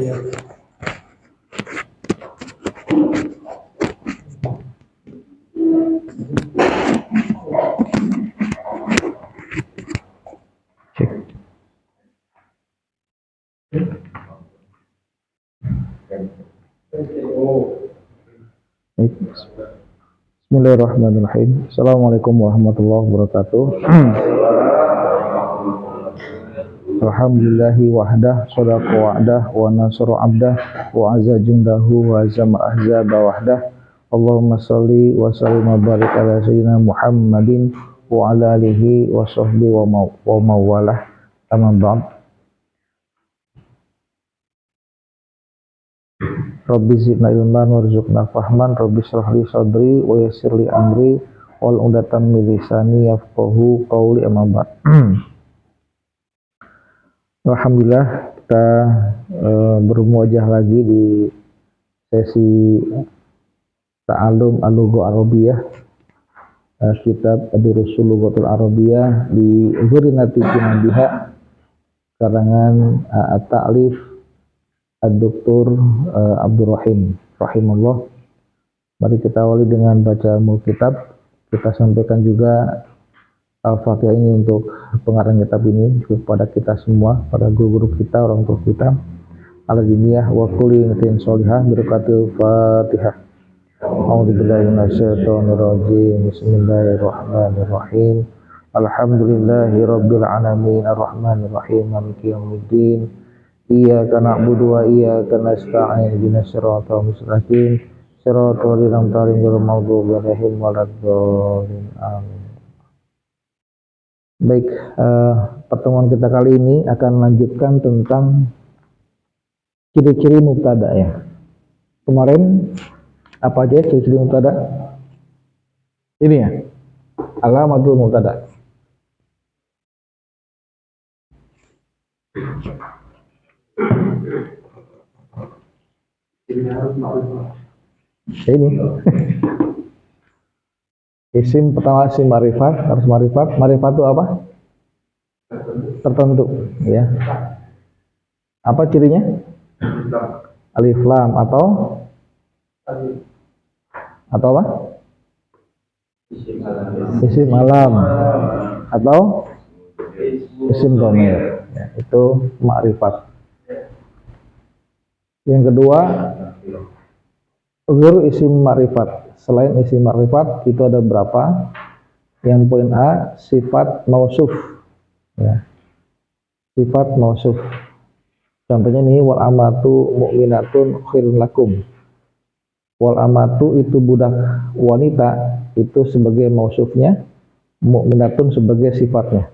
Bismillahirrahmanirrahim. Assalamualaikum warahmatullahi wabarakatuh. Alhamdulillahi wahdah, sadaqa wa'dah, wa nasara abdah, wa azza jundahu, wa azama ahzaba wahdah. Allahumma salli wa sallim wa barik ala sayyidina Muhammadin wa ala alihi wa sahbihi wa mawalah. Amma ba'd. Rabbi zidna ilman warzuqna fahman, Rabbi shrah li sadri wa yassir li amri wal 'uqdatam min lisani yafqahu qawli. Amma ba'd. Alhamdulillah kita bermuajah lagi di sesi Ta'allum al-Lugha Arabiyah, kitab Ad-Durusul Lughatul Arabiyah di Zurinati Kinabiha, karangan At-Ta'lif Ad-Doktor Abdurrahim rahimahullah. Mari kita awali dengan baca kitab. Kita sampaikan juga Al-Fatihah ini untuk pengarang kitab ini kepada kita semua, pada guru-guru kita, orang tua kita. Al-Jiniyah wa kulli natin sholihah berkatil Fatihah. A'udzubillahi minasyaitonir rajim. Bismillahirrahmanirrahim. Alhamdulillahi rabbil alamin arrahmanir rahim maliki yaumiddin. Iyyaka na'budu wa iyyaka nasta'in ihdinas siratal mustaqim siratal ladzina an'amta 'alaihim ghairil maghdubi 'alaihim waladdallin. Amin. Baik, pertemuan kita kali ini akan melanjutkan tentang ciri-ciri mubtada ya. Kemarin apa aja ciri-ciri mubtada? Ini ya, alamatul mubtada. Ini isim pertama isim ma'rifat, harus ma'rifat. Ma'rifat itu apa? Tertentu ya. Apa cirinya? Alif lam atau apa? Isim alam atau isim dhamir ya, itu ma'rifat. Yang kedua, ghairu isim ma'rifat. Selain isim ma'rifat itu ada berapa? Yang poin A, sifat mausuf ya. Sifat mausuf. Contohnya nih, wal amatu mu'minatun khairun lakum. Wal amatu itu budak wanita, itu sebagai mausufnya, mu'minatun sebagai sifatnya.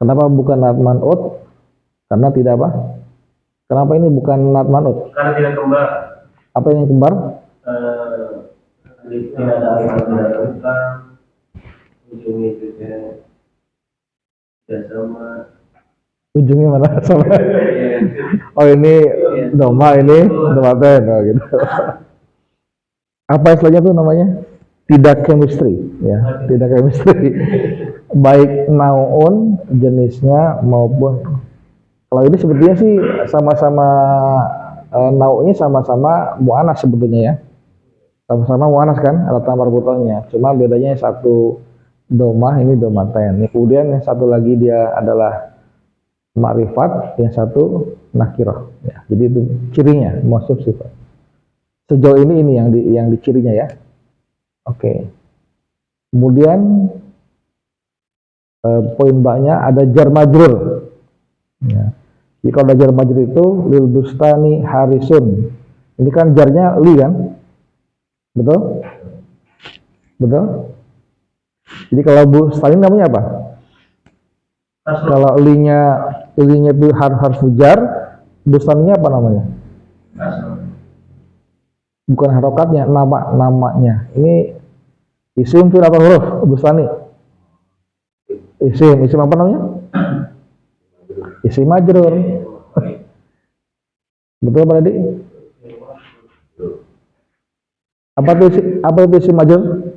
Kenapa bukan nat man'ut? Karena tidak apa? Kenapa ini bukan nat man'ut? Karena tidak kembar. Apa yang kembar? Tidak ada alif, tidak ada bukan, ujungnya juga tidak sama. Ujungnya mana sama? Oh ini doma, ini domaten, oh, gitu. Apa istilahnya tuh namanya? Tidak chemistry ya, tidak chemistry. Baik naun jenisnya maupun, kalau ini sebetulnya sih sama-sama naunya sama-sama mu'anas sebetulnya ya. Sama-sama mu'anas kan alat tamar butohnya. Cuma bedanya satu domah, ini domaten. Kemudian yang satu lagi dia adalah ma'rifat, yang satu nakirah ya. Jadi itu cirinya mausuf sifat. Sejauh ini yang dicirinya ya. Oke. Kemudian poin B-nya ada jar majrur. Ya. Jadi kalau ada jar majrur itu lil bustani harisun. Ini kan jarnya li kan? Betul? Betul? Jadi kalau bustani namanya apa? Kalau linya itu harf jar, bustaninya apa namanya? Bukan harokatnya, namanya. Ini isim fi'il atau huruf bustani? Isim apa namanya? Isim majrur. Betul Pak Adi? Apa itu isim majrur?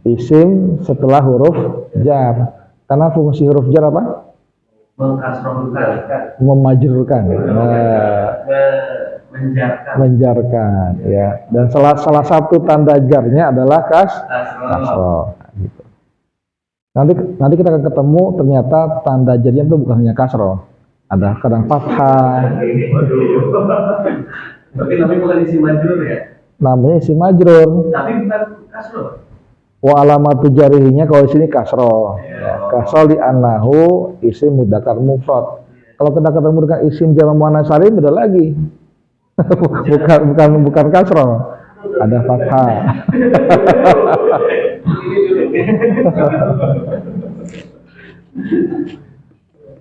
Isim setelah huruf jar. Karena fungsi huruf jar apa? mengkasrohkan, memajrurkan, menjarkan, menjarkan, ya. Dan salah satu tanda jarnya adalah kasroh. Gitu. Nanti kita akan ketemu ternyata tanda jarnya itu bukan hanya kasroh, ada kadang fathah. Tapi bukan isim majrur ya? Namanya isim majrur. Tapi bukan kasroh. Wa alamatu jarihinya kalau di sini kasroh. Ya, kasroh di anahu isim mudzakkar mufrad. Kalau kita ketemu dengan isim jamak muannats salim beda lagi. bukan kasroh. Ada fathah.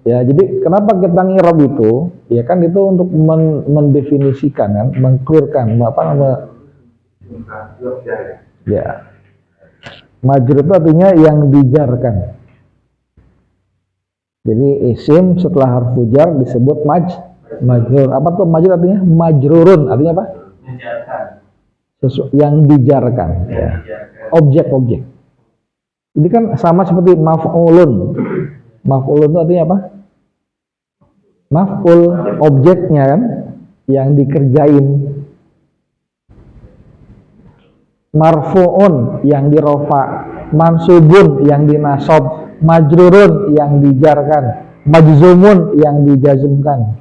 Ya, jadi kenapa kita ngirab itu? Ya kan itu untuk mendefinisikan kan, mengclearkan apa namanya? Ya. Majrur itu artinya yang dijarkan. Jadi isim setelah harfu jar disebut majrur. Apa tuh majrur artinya? Majrurun artinya apa? Menjarkan. Yang dijarkan. Ya. Objek-objek. Ini kan sama seperti maf'ulun. Maf'ulun itu artinya apa? Maf'ul, objeknya kan, yang dikerjain. Marfu'un, yang dirofa. Mansubun, yang dinasob. Majrurun, yang dijarkan. Majzumun, yang dijazmkan.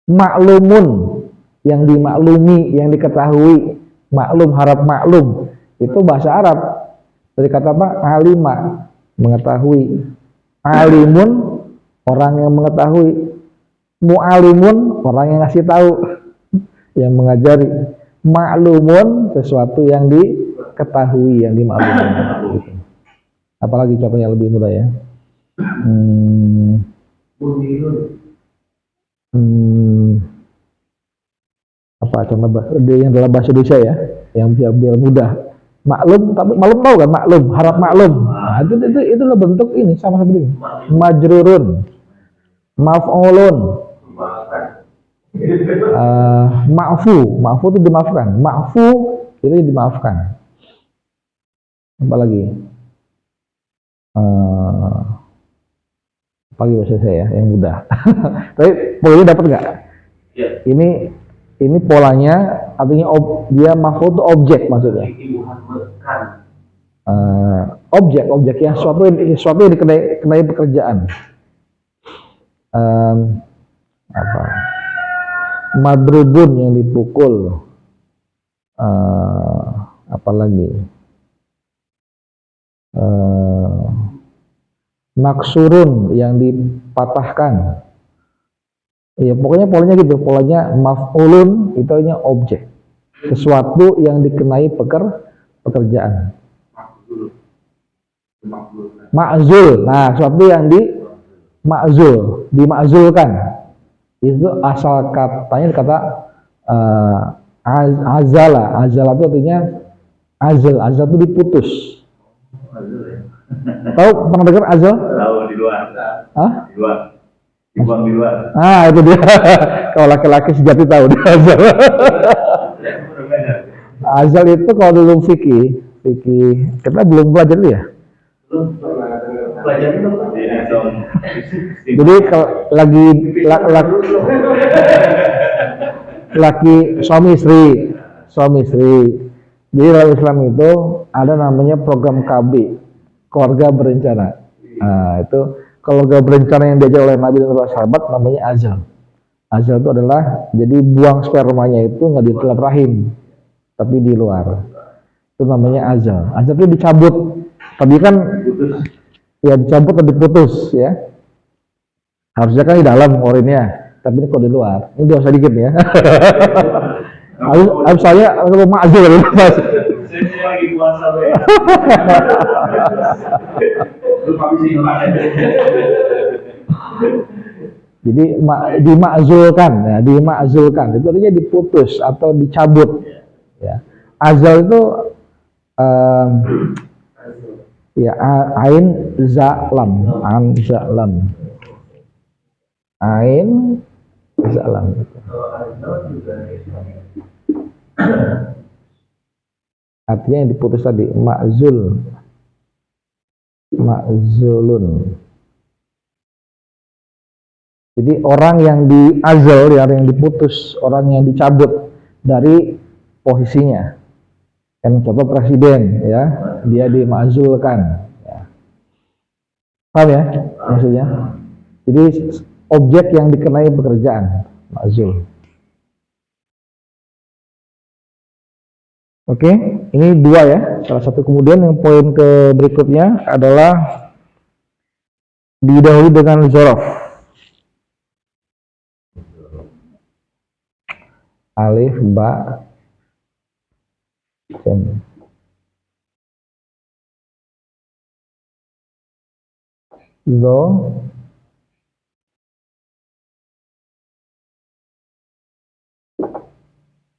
Ma'lumun, yang dimaklumi, yang diketahui. Maklum, harap maklum. Itu bahasa Arab. Dari kata apa? Alima, mengetahui. Alimun, orang yang mengetahui. Mu'alimun, orang yang ngasih tahu, yang mengajari. Ma'lumun, sesuatu yang diketahui, yang dimaklumi. Gitu. Apalagi contohnya lebih mudah ya. Apa contoh yang dalam bahasa Indonesia ya, yang biar mudah. Maklum, tapi maklum tahu kan? Maklum, harap maklum. Nah, itulah bentuk ini sama seperti ini. Majrurun, maf'ulun, ma'fu itu dimaafkan. Ma'fu itu dimaafkan. Apa lagi? Pagi bahasa saya yang mudah. Tapi polanya dapat nggak? Ya. Ini polanya artinya dia maf'ul itu objek maksudnya. Objek yang suatu yang dikenai pekerjaan. Apa? Madrubun yang dipukul. Apa lagi? Maksurun yang dipatahkan. Ya pokoknya polanya gitu, polanya maf'ulun itu artinya objek, sesuatu yang dikenai pekerjaan. Ma'zul, nah sesuatu yang dimakzulkan. Itu asal katanya kata azala itu artinya azal itu diputus. Tahu pernah dengar azal? Tahu di luar. Hah? Di luar. Dibuang di luar. Ah itu dia. Kalau laki-laki sejati tahu dia azal. Azal itu kalau dulu fikih kita belum belajar dulu ya. Jadi kalau lagi suami istri. Jadi dalam Islam itu ada namanya program KB, keluarga berencana. Nah, itu keluarga berencana yang diajar oleh Nabi dan para sahabat namanya azal. Azal itu adalah jadi buang spermanya itu nggak di dalam rahim, tapi di luar. Itu namanya azal. Azal itu dicabut. Tadi kan ya dicabut atau diputus ya. Harusnya kan di dalam urinnya, tapi ini kok di luar. Ini dosa dikit ya. Harus saya kalau ma'zul gitu Mas. Saya lagi puasa ya. Jadi dimakzulkan ya, dimakzulkan itu artinya diputus atau dicabut ya. Azal itu ya ain zalam, ain zalam. Artinya yang diputus tadi makzulun. Jadi orang yang diazal, yang diputus, orang yang dicabut dari posisinya. Kan contoh presiden, ya, dia dimazulkan. Ya. Paham ya maksudnya? Jadi objek yang dikenai pekerjaan, mazul. Oke, ini dua ya, salah satu. Kemudian yang poin ke berikutnya adalah didahului dengan zorof. Alif, ba, jem. Zo,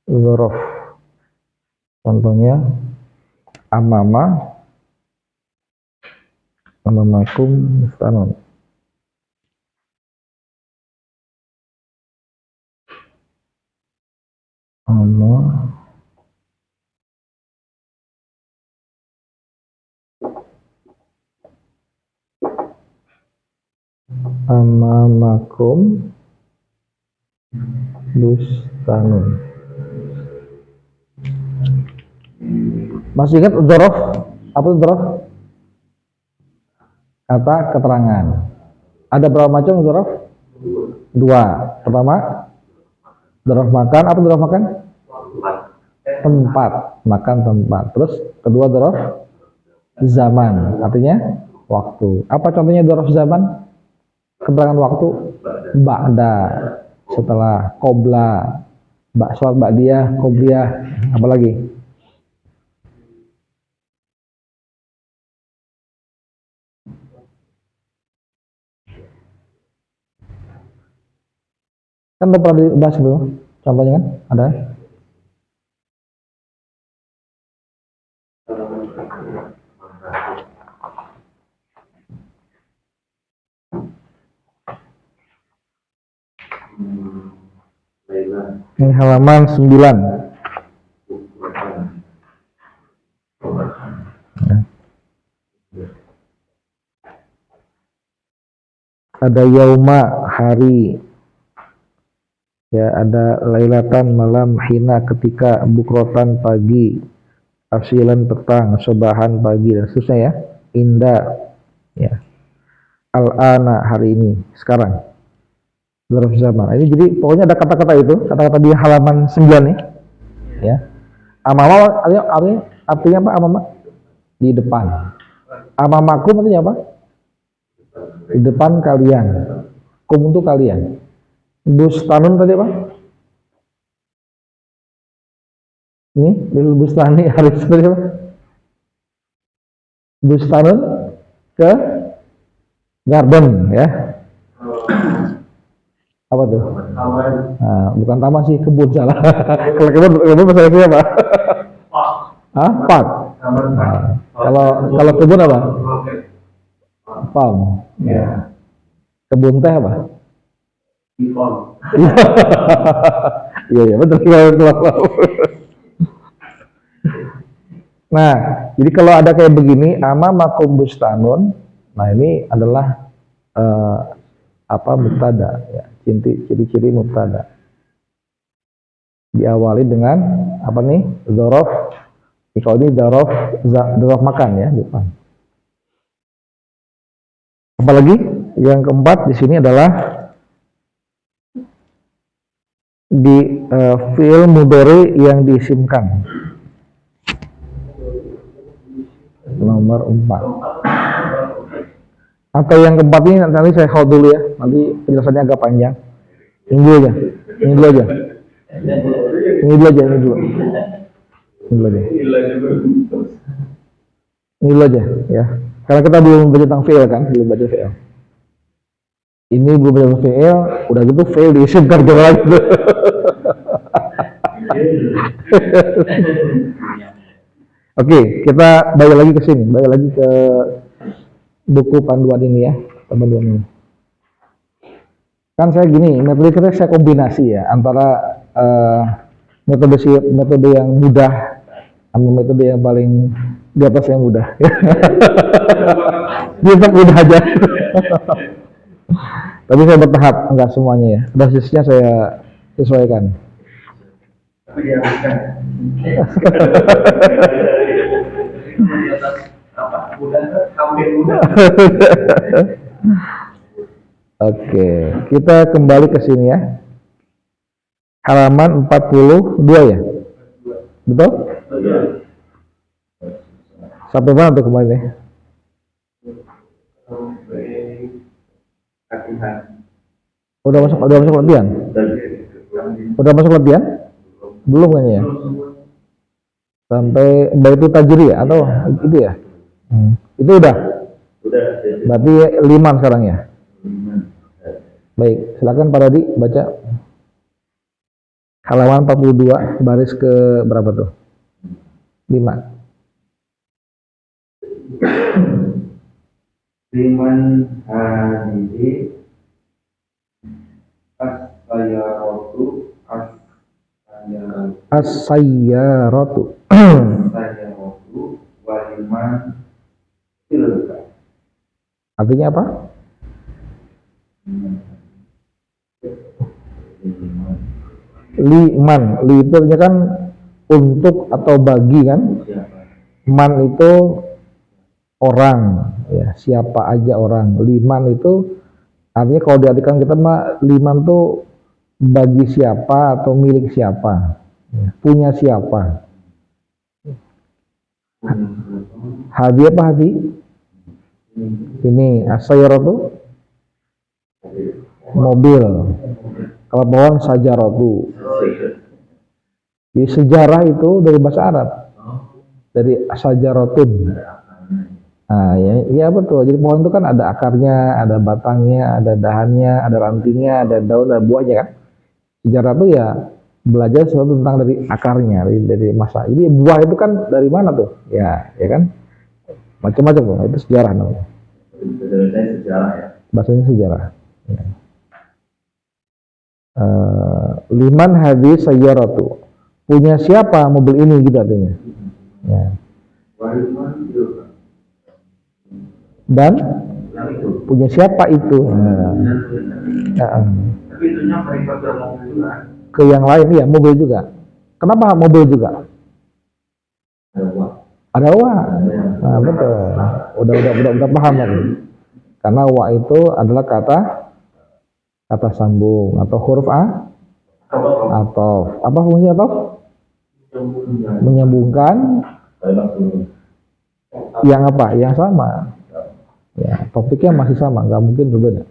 zorof. Contohnya amama, amamakum, mustanun. Amamakum bustanun. Masih ingat dzaraf? Apa itu dzaraf? Kata keterangan. Ada berapa macam dzaraf? Dua. Pertama, dzaraf makan. Apa dzaraf makan? Tempat. Makan tempat. Terus kedua dzaraf zaman. Artinya waktu. Apa contohnya dzaraf zaman? Keterangan waktu. Ba'da. Setelah. Qobla. Sholat ba'diyah. Qobliyah. Apa lagi? Kan udah pernah dibahas dulu, contohnya kan ada. Ini halaman 9. Ada yauma, hari. Ya, ada lailatan, malam, hina, ketika, bukrotan, pagi, asilan, petang, sobahan, pagi, dan seterusnya ya. Indah, ya. Al-ana, hari ini, sekarang. Dzaraf zaman. Ini jadi pokoknya ada kata-kata itu, kata-kata di halaman 9 nih. Ya. Amama artinya apa? Amama di depan. Amamakum artinya apa? Di depan kalian. Kum itu kalian. Bustanun tadi apa? Ini lil bustani harus tadi apa? Bustanun ke garden ya. Apa tuh? Nah, bukan taman sih, kebun salah. Kalau kebun bahasa Indonesia apa? Hah? Park. Nah, kalau kebun apa? Farm. Ya. Kebun teh apa? Iya betul. Nah, jadi kalau ada kayak begini, amamakum bustanun, nah ini adalah mubtada ya, ciri-ciri mubtada. Diawali dengan apa nih? Dzaraf. Kalau ini dzaraf makan ya, depan. Apalagi yang keempat di sini adalah di fi'il mudhari yang diisimkan. Nomor 4. Atau yang keempat ini nanti saya hold dulu ya, nanti penjelasannya agak panjang. Ini dulu aja. Ini dulu aja ya. Karena kita belum baca tentang fi'il kan, belum baca fi'il. Ini belum baca fi'il, udah gitu fi'il diisimkan ke lagi. Oke, kita balik lagi ke sini, balik lagi ke buku panduan ini ya, panduan ini. Kan saya gini, metode kita saya kombinasi ya antara metode yang mudah sama metode yang paling di atas yang mudah. Dia tetap mudah aja. Tapi saya bertahap, enggak semuanya ya. Dosisnya saya sesuaikan. Tapi dia bukan. Di atas apa? Udah hampir udah. Oke, kita kembali ke sini ya. Halaman 42 ya? Betul? Sampai mana tuh kemarin ya? Sampai latihan. Udah masuk latihan? Udah masuk latihan? Belum kan ya? Sampai Baitu Tajri ya? Atau itu ya? Itu udah? Udah. Berarti 5 sekarang ya? Baik, silakan Pak Rodi baca. Halaman 42, baris ke berapa tuh? 5. Liman hadihi as-sayyaratu As-sayyaratu. waliman tilka. Artinya apa? Liman, li itu artinya kan untuk atau bagi kan? Man itu orang, ya siapa aja orang. Liman itu artinya kalau diartikan kita mah liman tuh bagi siapa atau milik siapa, ya, punya siapa. Hadi apa hadi? Ini as-sayyaratu mobil. Kalau pohon sajaratu. Jadi sejarah itu dari bahasa Arab, dari sajaratun. Nah, ya betul. Jadi pohon itu kan ada akarnya, ada batangnya, ada dahannya, ada rantingnya, ada daun, ada buahnya kan. Sejarah itu ya belajar sesuatu tentang dari akarnya, dari masa. Jadi buah itu kan dari mana tuh? Ya kan? Macam-macam tuh. Itu sejarah namanya. Sejarah ya. Bahasanya sejarah. Ya. Liman hadis sayyaratu. Punya siapa mobil ini gitu artinya. Ya. Waliman tilka. Dan Yang itu. punya siapa itu? Tapi itunya mereka mobil juga. Ke yang lain ya mobil juga. Kenapa mobil juga? Ada wa. Nah, betul. Udah paham kan? Karena wa itu adalah kata sambung atau huruf atau apa fungsi atau menyambungkan yang apa? Yang sama. Ya, topiknya masih sama, nggak mungkin berbeda.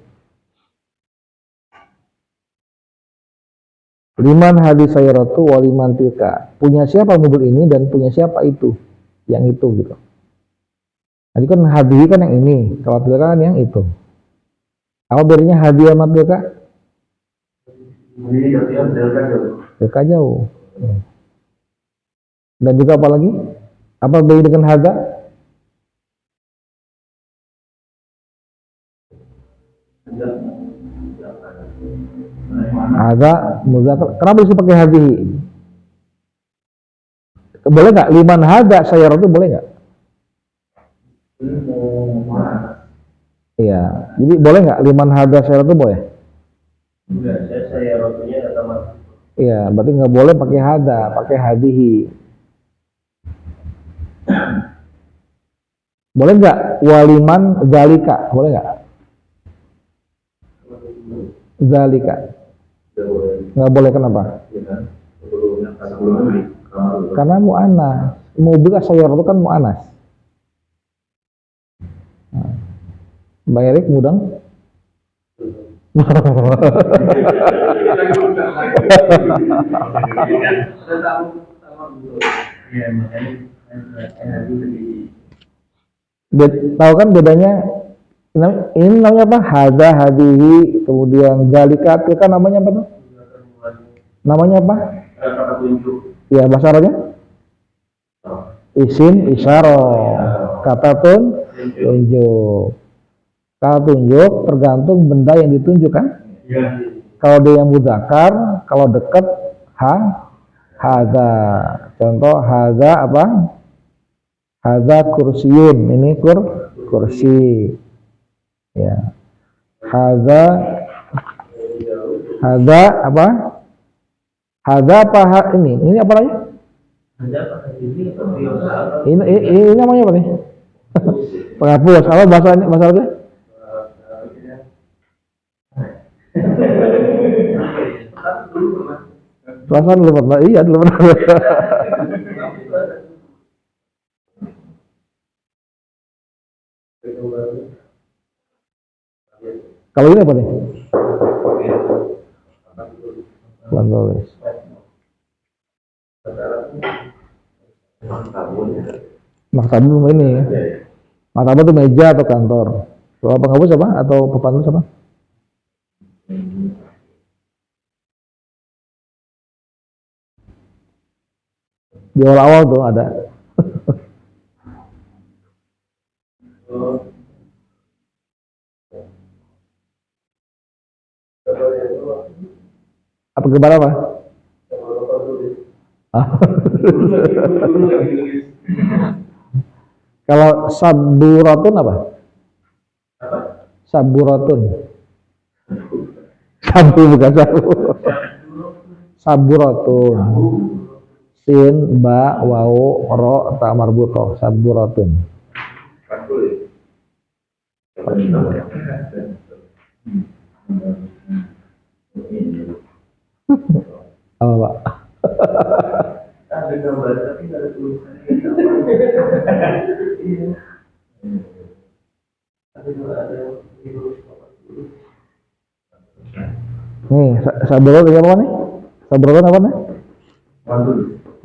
Liman hadis sayyaratu waliman tilka. Punya siapa mobil ini dan punya siapa itu? Yang itu gitu. Jadi kan hadiah kan yang ini, kalau tilka kan yang itu. Apa bedanya hadiah sama tilka? Ini Tilka jauh. Dan juga apa lagi? Apa beda dengan hadza? Hadza muzakkar. Kenapa bisa pakai hadihi? Boleh nggak? Liman hadza sayyaratu boleh nggak? Iya. Jadi boleh nggak liman hadza sayyaratu boleh? Enggak, saya rotunya kata mas. Iya, berarti nggak boleh pakai hadza, pakai hadihi. Boleh nggak waliman zalika? Boleh nggak? Zalika. Nggak boleh, kenapa? Karena mu'annas. Mobil sayyarah itu kan mu'annas. Mbak Erik mudang? Tahu kan bedanya? Ini namanya apa? Hadza, hadihi, kemudian zalika, itu kan namanya apa tuh? Namanya apa? Ya bahasa Arabnya? Isim isyarah. Kata tunjuk. Kalau tunjuk tergantung benda yang ditunjuk kan? Kalau dia yang mudzakkar, kalau dekat hadza. Contoh hadza apa? Hadza kursiyun. Ini kursi. Ya. Hadza Hada apa? Hada apa ini? Ini apa lagi? Ada apa ini? Apa? Ini namanya apa nih? Penghapus. Apa bahasa ini? Bahasa apa? Perasaan dulu pernah. Iya dulu pernah. Kalau ini apa nih? Papan tulis. Maktabul ini ya. Maktabul itu meja atau kantor. Kalau penghapus apa? Atau papan tulis apa? Di awal-awal tuh ada. Apa gambar apa? Kalau saburatun apa? Saburatun. Sabu bukan sabu. Saburatun. Sin, ba, wau, ro, ta marbutoh. Saburatun. Apa Pak? Ada gambar tapi nggak ada tulisannya. Iya. Ada Nih, saburatun apa nih? Saburatun apa nih? Mantul.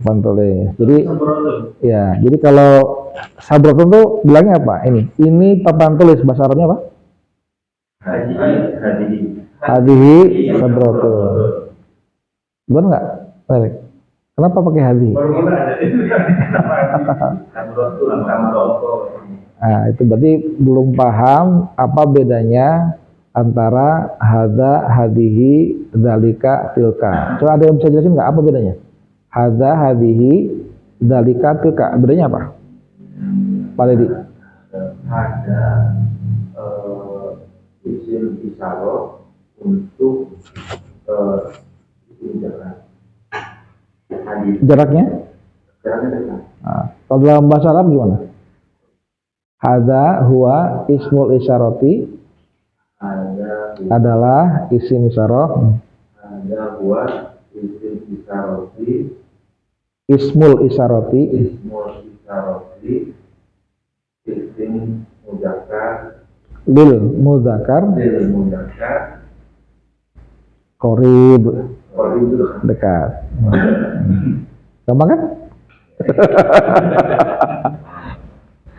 Papan tulis. Jadi Saburatun. ya, jadi kalau saburatun tuh bilangnya apa? Ini papan tulis, bahasa Arabnya apa? Hadihi saburatun. Benar nggak? Baik. Kenapa pakai hadihi? Baru kita ada Saburatun sama rokok. Nah, itu berarti belum paham apa bedanya antara hada, hadihi, dalika, tilka. Coba ada yang bisa jelasin nggak apa bedanya? Hada, hadihi, dalika, tilka. Bedanya apa? Pak Ledi. Ada isim isyarat untuk jarak. Hadis. Jaraknya? Jaraknya dekat. Nah, kalau dalam bahasa Arab gimana? Hada huwa ismul isyarati Ada adalah isim isyarah. ada buat isim isaroti, Ismul isyarati ismul isaroti, isim mudakar, lil mudzakkar lil mudakar, qarib itu dekat. Gampang kan?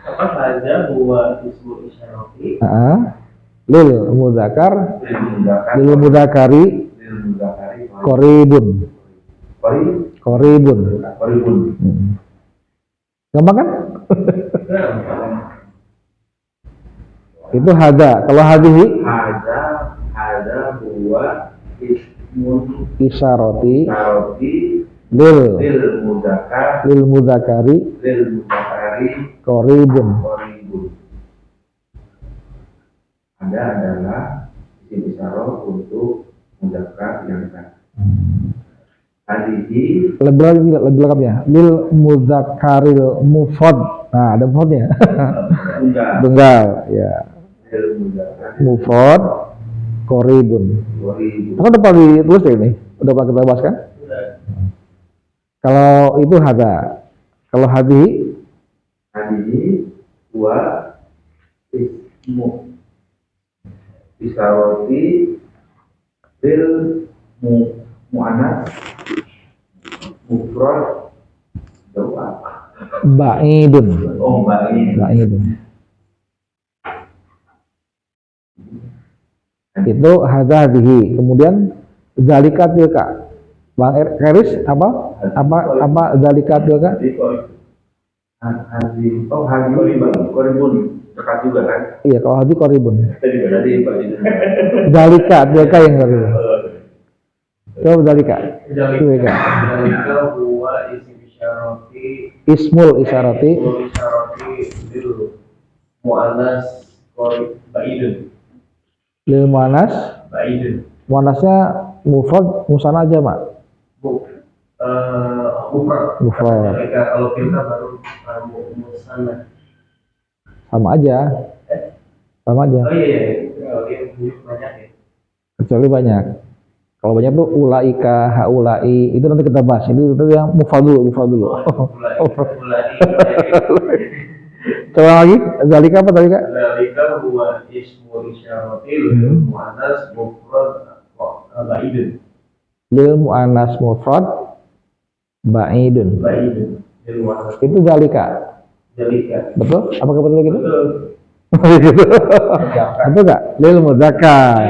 Apa saja buat ismu isyarati? Lil mudzakkar lil mudakar, lil mudzakari lil mudakari, qaribun. Qaribun. koribun. Gampang kan? Itu hada. Kalau hadihi Ada buat ismul isyarati isaroti, lil lil mudakar, mudzakari lil mudakari, qaribun. koribun. Ada adalah isim isyarat untuk mudakar yang dekat. Hadihi Lebih lengkapnya. Lil mudzakkaril mufrad. Nah, ada mufradnya. Tunggal, ya. lil mudakar, Mufrad qaribun. koribun. Kan udah pernah ditulis ya ini? Udah pernah kita bahas kan? Kalau itu hada. Kalau hadihi Hadihi wa ismu isaroti bil mu'anas mufrad doa. ba'idun. Oh, baik. Ba'idun. Itu hada hadihi. Kemudian zalika tilka. Bang Keris apa zalika tilka? Hadi, oh hadi koribun dekat juga kan? Iya, kalau hadi qaribun. Tadi Pak. Zalika tilka yang qaribun. Coba zalika. Tilka. Dalika huwa isim isyarati Ismul isyarati ismul isyarati bil mu'annas baidun. lil muannas. Baidun. Muannasnya mufrad, musanna aja, Mak. Mufrad. Mufrad. Kalau filter baru musanna. Sama aja. Sama aja. Oh iya. Kalau dia banyak ya. Kecuali banyak. Kalau banyak tuh ulaika, haulai, itu nanti kita bahas. Itu yang mufrad dulu. Mulai. Coba lagi, zalika apa tadi, Kak? Zalika huwa ismu isyaratil muannas mufrad ba'idun. Lil mu'annas mufrad ba'idun. Lil muannas. Itu zalika. Betul? Apakah betul gitu? Betul. Betul Kak? Lil mudzakkar.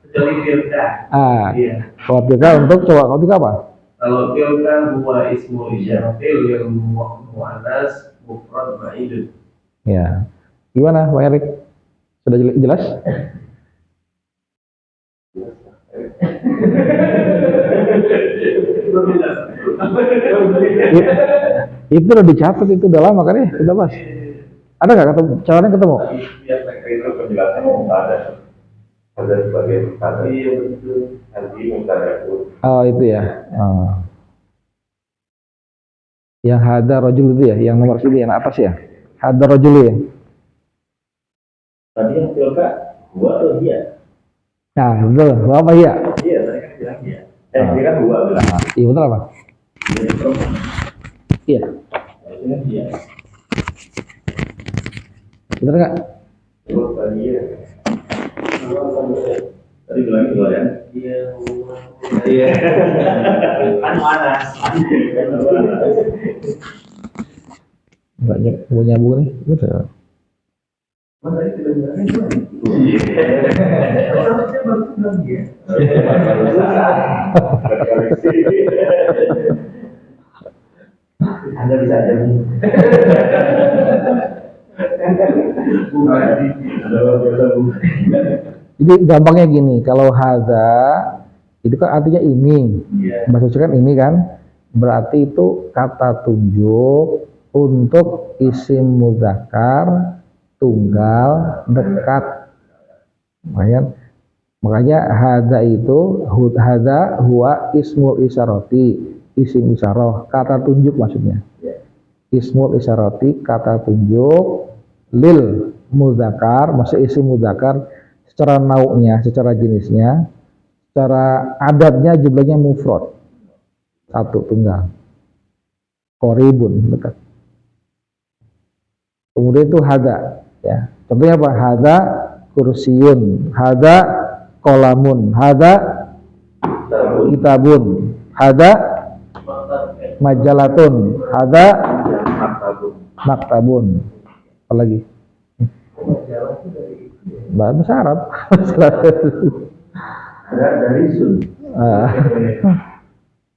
Kecuali tilka. Iya. Kalau tilka untuk coba kalau tilka apa? Kalau tilka huwa ismu isyaratil lil muannas mufrad ba'idun. Ya. Gimana, Pak Erik? Sudah jelas? Itu udah dicatat, itu udah lama kan ya? Kita bahas. Ada nggak ketemu? Caranya ketemu? Biasa itu penjelasan ada sebagai kata. Iya betul. Nanti mutara itu. Oh itu ya. Oh. Yang hada rojul itu ya, yang nomor sini yang atas ya. Hada rojul ya. Tadi yang tilka gua atau dia? Nah betul. Apa ya? Iya, tadi kan bilang dia. Dia kan gua bilang. Iya betul apa? Iya. Ini dia. Betul nggak? Gua tadi ya. Tadi bilangnya gua ya. Iya. Kan mana? Banyak mau nyambung nih. Betul. Mana itu bilangnya gua? Iya. Anda bisa jadi. Jadi gampangnya gini, kalau hadza itu kan artinya ini. Bahasa Indonesia kan ini kan. Berarti itu kata tunjuk untuk isim mudzakkar tunggal dekat. Makanya hadza itu hadza huwa ismul isyarati, isim isyarah, kata tunjuk maksudnya. Ismul isyarati, kata tunjuk lil mudzakkar, maksudnya isim mudzakkar secara nau'nya, secara jenisnya, secara adatnya jumlahnya mufrad. Satu tunggal. Qoribun dekat. Kemudian itu hada ya. Contohnya apa? Hada kursiyun, hada qalamun, hada kitabun, hada majalatun, hada maktabun. Apa lagi? Bahasa Arab. Dari sun.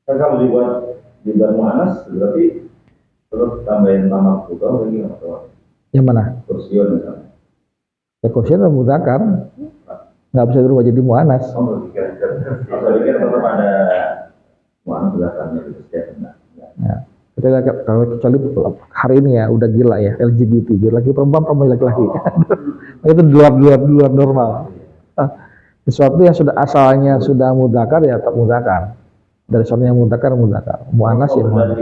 Kan kalau dibuat muannas berarti terus tambahin nama putra lagi atau Yang mana? kursiun misalnya. Ya kursiun itu mudzakkar. Nggak bisa berubah jadi muannas. Kalau pikir tetap ada muannas belakangnya itu setiap benar. Ya. Kecuali hari ini ya udah gila ya LGBT, laki perempuan laki-laki. Itu di luar normal. Sesuatu yang sudah asalnya sudah mudzakkar ya tetap mudzakkar. Dari soalnya mudzakkar, muannas ya muannas.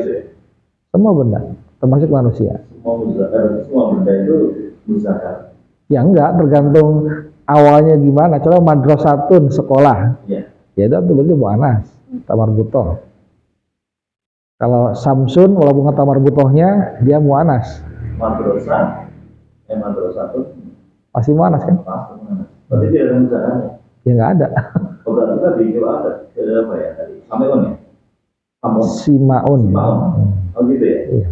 Semua benda, termasuk manusia. Semua benda itu mudzakkar. Ya enggak, tergantung awalnya gimana. Coba madrasatun sekolah. Iya. Ya itu berarti muannas, tamar butoh. Kalau Samsun walaupun kata marbutohnya dia muannas. Madrasah itu Masih muannas kan? berarti dia ada mudzakarnya. Ya enggak ada. Oh, berarti tadi itu ada apa ya tadi? Sameon ya? Simaun. Oh gitu ya? Iya.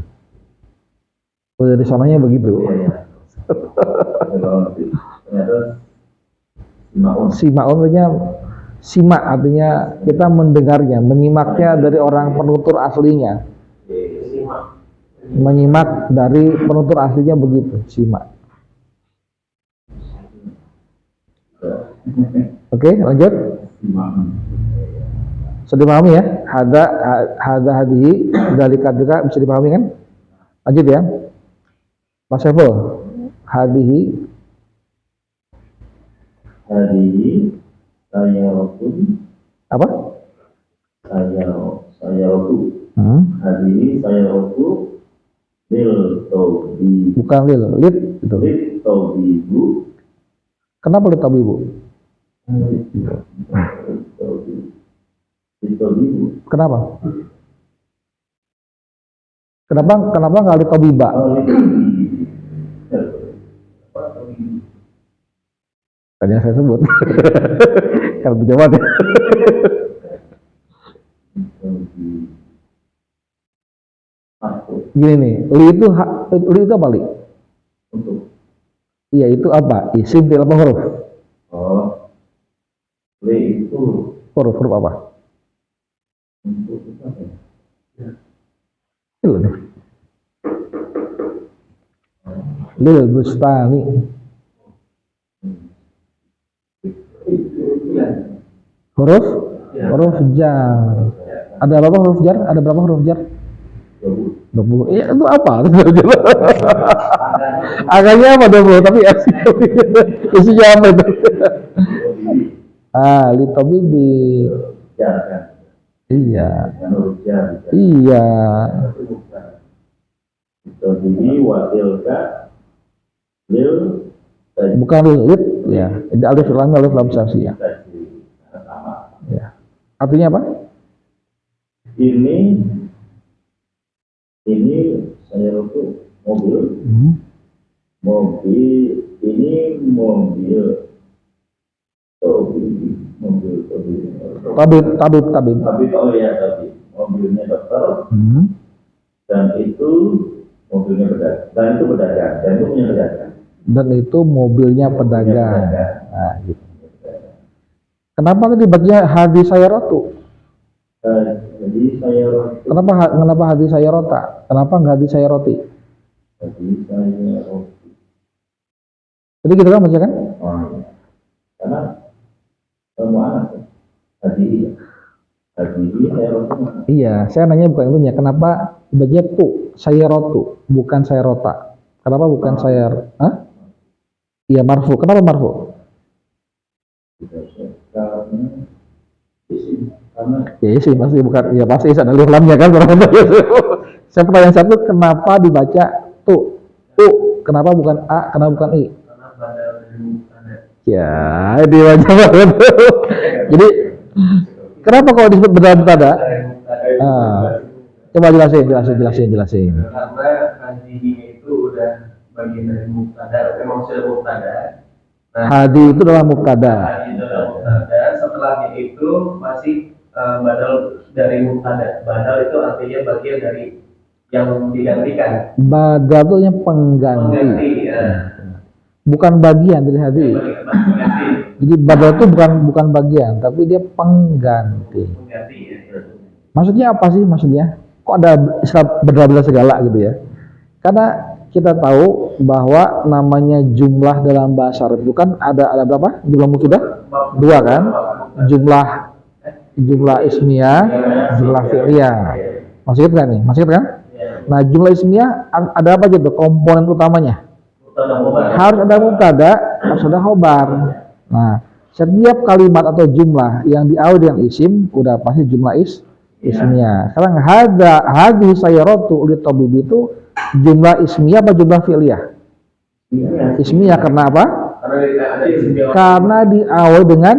Udah di sananya begitu. Iya. Ternyata Simaun. Simaun artinya simak, artinya kita mendengarnya, menyimaknya dari orang penutur aslinya. Menyimak dari penutur aslinya begitu, simak. Oke, lanjut. Sudah dipahami ya? Hadihi dari kata bisa dipahami kan? Lanjut ya. Mas Saiful, hadihi saya rotun, Apa? saya rotu. Hadini saya rotu, lil tobi, Bukan lil, lid itu. lil tobibu, Kenapa lid tabibu? lil tobibu. Kenapa? Kenapa nggak lid tabiba? Oh, Tadi yang saya sebut. Kalau pejabat ya. Gini nih, li itu apa li? Untuk Iya itu apa? Isim fi'il apa huruf? oh, li itu Huruf apa? untuk apa ya? Lil nih. Lil bustani. Huruf? Huruf jar. Ada berapa huruf jar? Ada berapa huruf jar? 20. Iya itu apa? Angkanya apa 20? Tapi isinya apa itu? Li tabibi. Jar kan? Iya. Menurut jar. Iya. Tobibi watilka lil Bukan lil, ya. Ini alif lam saksi ya. sama. Ya. Artinya apa? Ini saya rotu mobil, ini mobil Tabib. tapi oh ya tapi mobilnya dokter dan itu mobilnya pedagang dan itu pedagang dan itu punya pedagang Dan itu mobilnya pedagang. Nah, gitu. Kenapa tadi bagian hadis saya rotu? jadi saya rotu Kenapa hadis saya rota? Kenapa nggak hadis saya roti? jadi saya rotu Jadi gitu kan baca kan? oh, karena semua anak tadi saya rotu Iya, saya nanya bukan itunya. Kenapa baca tu saya rotu, bukan saya rota? Kenapa bukan saya? Hah? Iya marfu. Kenapa marfu? karena Ya sih pasti bukan. Ya pasti ada alif lamnya kan. Saya pertanyaan satu, kenapa dibaca tu? Kenapa bukan a? Kenapa bukan i? Karena badal dari mubtada. Ya, dibaca banget. Jadi kenapa kalau disebut mubtada? Coba jelasin. Karena hadhihi itu udah bagian dari mubtada, memang sudah mubtada. Nah, Hadi itu adalah mubtada. hadhi itu adalah mubtada. Setelahnya itu masih badal dari mubtada. Badal itu artinya bagian dari yang digantikan. Badal itu yang pengganti. Mengganti. Bukan bagian dari hadi. Mengganti. Jadi badal itu bukan bagian, tapi dia pengganti. Mengganti. Maksudnya apa sih maksudnya? Kok ada istilah berbeda segala gitu ya? Karena kita tahu bahwa namanya jumlah dalam bahasa Arab itu kan ada berapa? Jumlah mufradah? 2 kan? Jumlah ismiyah, jumlah fi'liyah. Masih ingat kan nih? Masih ingat kan? Nah, jumlah ismiyah ada apa aja tuh komponen utamanya? Harus ada mubtada, harus ada khobar. Nah, setiap kalimat atau jumlah yang diawali dengan isim udah pasti jumlah ismiyah. Sekarang hadhi sayyaratu li tabib itu jumlah ismiyah apa jumlah fi'liyah? Ismiyah karena apa? Karena diawali dengan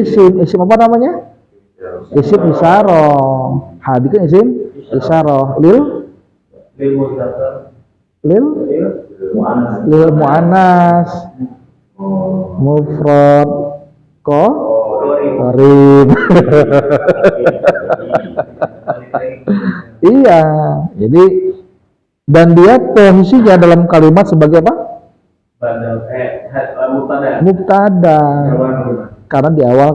isim. Isim apa namanya? Isim isyarah. Hadhi kan isim isyarah. Lil mu'annas mufrad qarib. Iya, jadi dan dia posisinya dalam kalimat sebagai apa? Mubtada. Karena di awal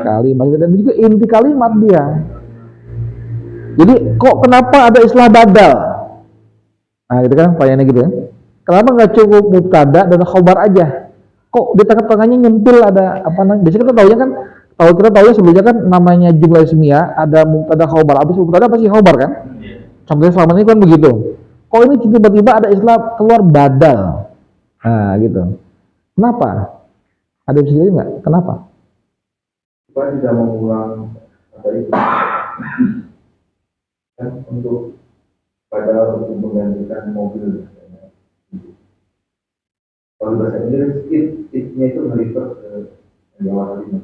kalimat dan juga inti kalimat dia. Jadi kok kenapa ada istilah badal? Nah, gitu kan pertanyaannya gitu kan. Kenapa nggak cukup mubtada dan khobar aja? Kok di tengah-tengahnya nyempil ada apa namanya? Biasanya kita tahunya sebelumnya kan namanya jumlah ismiyah ada mubtada khobar. Habis mubtada pasti khobar kan? Contohnya selama ini kan begitu. Kok ini tiba-tiba ada istilah keluar badal? Nah, gitu. Kenapa? Ada bisa jadi nggak? Kenapa? supaya tidak mengulang ada itu kan untuk pada untuk menggantikan mobil. Kalau bahasa Inggris it-nya itu merefer ke yang warna lima.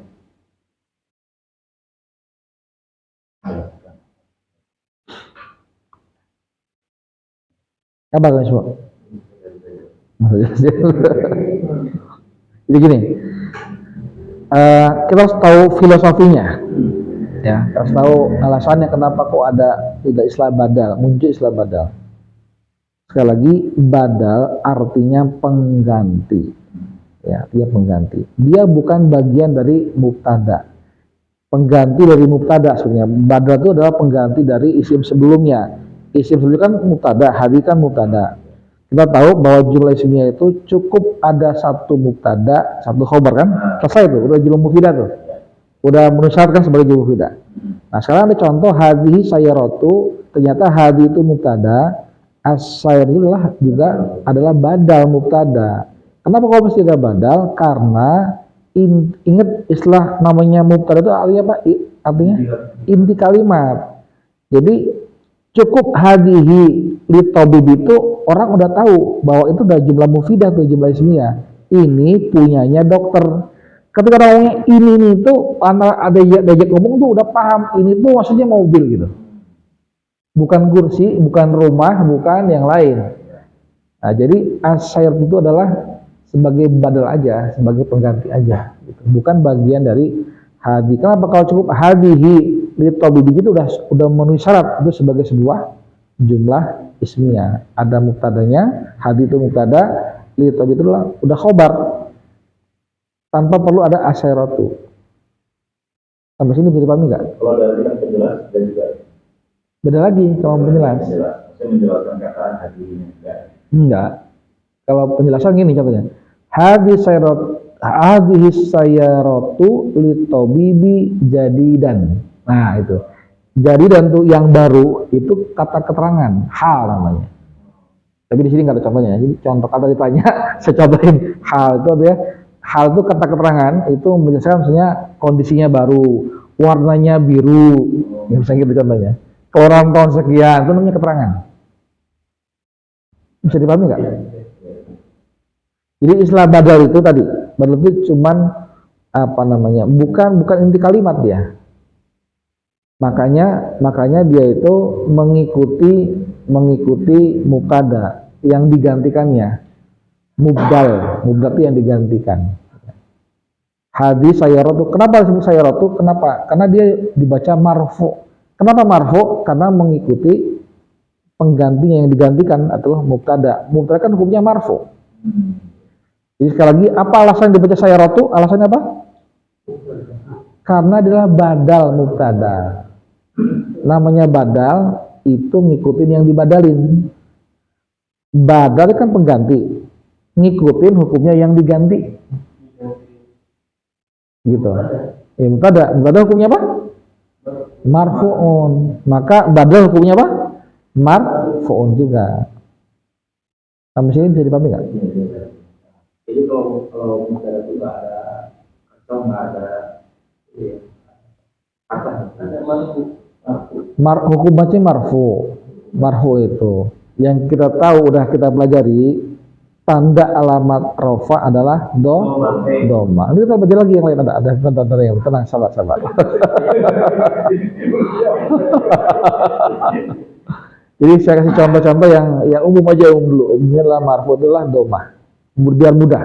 Apa kalian semua? Jadi gini, kita harus tahu filosofinya, ya. Kita harus tahu alasannya kenapa kok ada tidak istilah badal, muncul istilah badal. Sekali lagi, badal artinya pengganti, ya, dia pengganti. Dia bukan bagian dari mubtada, pengganti dari mubtada sebenarnya. Badal itu adalah pengganti dari isim sebelumnya. Isim sebelumnya kan mubtada, hadhi kan mubtada. Kita tahu bahwa jumlah isimnya itu cukup ada satu mubtada, satu khobar kan? Selesai itu, udah jumlah mufidah tuh. Udah menusarkan sebagai jumlah mufidah. Nah, sekarang ada contoh hadhihi sayyaratu, ternyata hadhi itu mubtada, as-sayyar itu juga adalah badal mubtada. Kenapa kok mesti ada badal? Karena ingat istilah namanya mubtada itu artinya apa? Artinya inti kalimat. Jadi cukup hadhihi li tabib itu orang udah tahu bahwa itu udah jumlah mufidah tuh, jumlah ismiyah. Ini punyanya dokter. Ketika ngomongnya ini nih tuh ada diajak ngomong tuh udah paham ini tuh maksudnya mobil gitu. Bukan kursi, bukan rumah, bukan yang lain. Nah, jadi as-sayr itu adalah sebagai badal aja, sebagai pengganti aja gitu. Bukan bagian dari hadhi. Kenapa kalau cukup hadhihi li tabib itu udah memenuhi syarat itu sebagai sebuah jumlah ismiyah. Ada mubtadanya, hadhi itu mubtada, li tabib itu udah khobar. Tanpa perlu ada asyairatu. Sampai sini bisa dipahami nggak? Kalau dari kan penjelas dan juga Beda lagi kalau penjelas. saya menjelaskan kataan hadis ini Enggak. Kalau penjelasan gini contohnya. Hadhihi sayyaratu li tabibi jadidan. Nah, itu. Jadidan tuh yang baru itu kata keterangan, hal namanya. Tapi di sini nggak ada contohnya. Jadi contoh kata ditanya, saya contohin hal itu ya. Hal itu kata keterangan itu menjelaskan misalnya kondisinya baru, warnanya biru, ya, misalnya gitu contohnya. Orang tahun sekian itu namanya keterangan. Bisa dipahami nggak? Jadi istilah badal itu tadi, badal itu cuman apa namanya? Bukan inti kalimat dia. Makanya dia itu mengikuti mubtada yang digantikannya. Mubdal itu yang digantikan. Hadis sayyaratu. Kenapa disebut sayyaratu? Kenapa? Karena dia dibaca marfu. Kenapa marfu? Karena mengikuti penggantinya yang digantikan adalah mubtada. Mubtada kan hukumnya marfu. Jadi sekali lagi, apa alasan dibaca sayyaratu? Alasannya apa? Karena adalah badal mubtada. Namanya badal itu ngikutin yang dibadalin. Badal kan pengganti, ngikutin hukumnya yang diganti. Gitu. Ya, mubtada hukumnya apa? Marfu'un. Maka badal hukumnya apa? Marfu'un juga. Sampai sini bisa dipahami nggak? jadi kalau mubtada itu nggak ada atau nggak ada apa ada Hukum baca marfu itu yang kita tahu udah kita pelajari, tanda alamat rofa adalah doma. Ini kita baca lagi yang lain, ada tanda yang tenang, sabar. Jadi saya kasih contoh-contoh yang umum aja, dulu. Umumnya adalah marfu adalah doma, biar mudah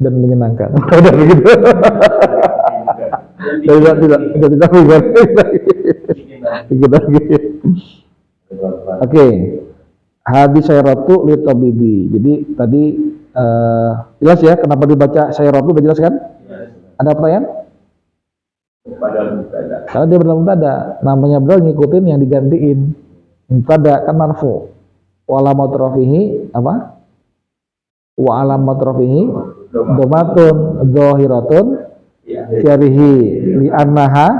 dan menyenangkan. Udah begitu. Tidak bukan. Oke. Hadis sayyaratu li tabibi. Jadi tadi jelas ya kenapa dibaca sayyaratu, udah jelas kan? Ada pertanyaan? Karena dia berdalam mubtada. Namanya badal ngikutin yang digantiin. Mubtada kan marfu. Wa alamat rafihi apa? Wa alamat rafihi domatun zahiratun syarihi li annaha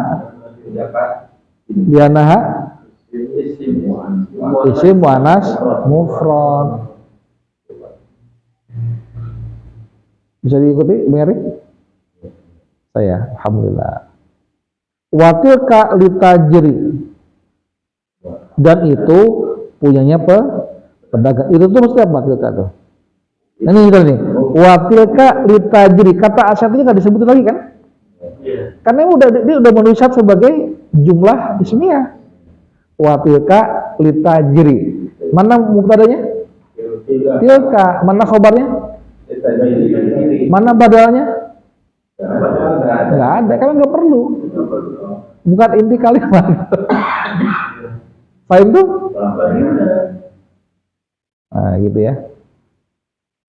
isim muannas mufrad. Bisa diikuti, Bang Eri? Saya, alhamdulillah. Watilka litajri, dan itu punyanya pedagang. Itu tuh mesti apa tilka tuh? Nah, ini gitu nih. Watilka litajri, kata asyatnya nggak disebutin lagi kan? Karena dia udah menulisat sebagai jumlah ismiyah. Watilka litajri. Mana mubtadanya? Tilka. Mana khobarnya? Mana badalnya? Nggak ada, karena nggak perlu. Bukan inti kalimat. Paham tuh? Nah, gitu ya.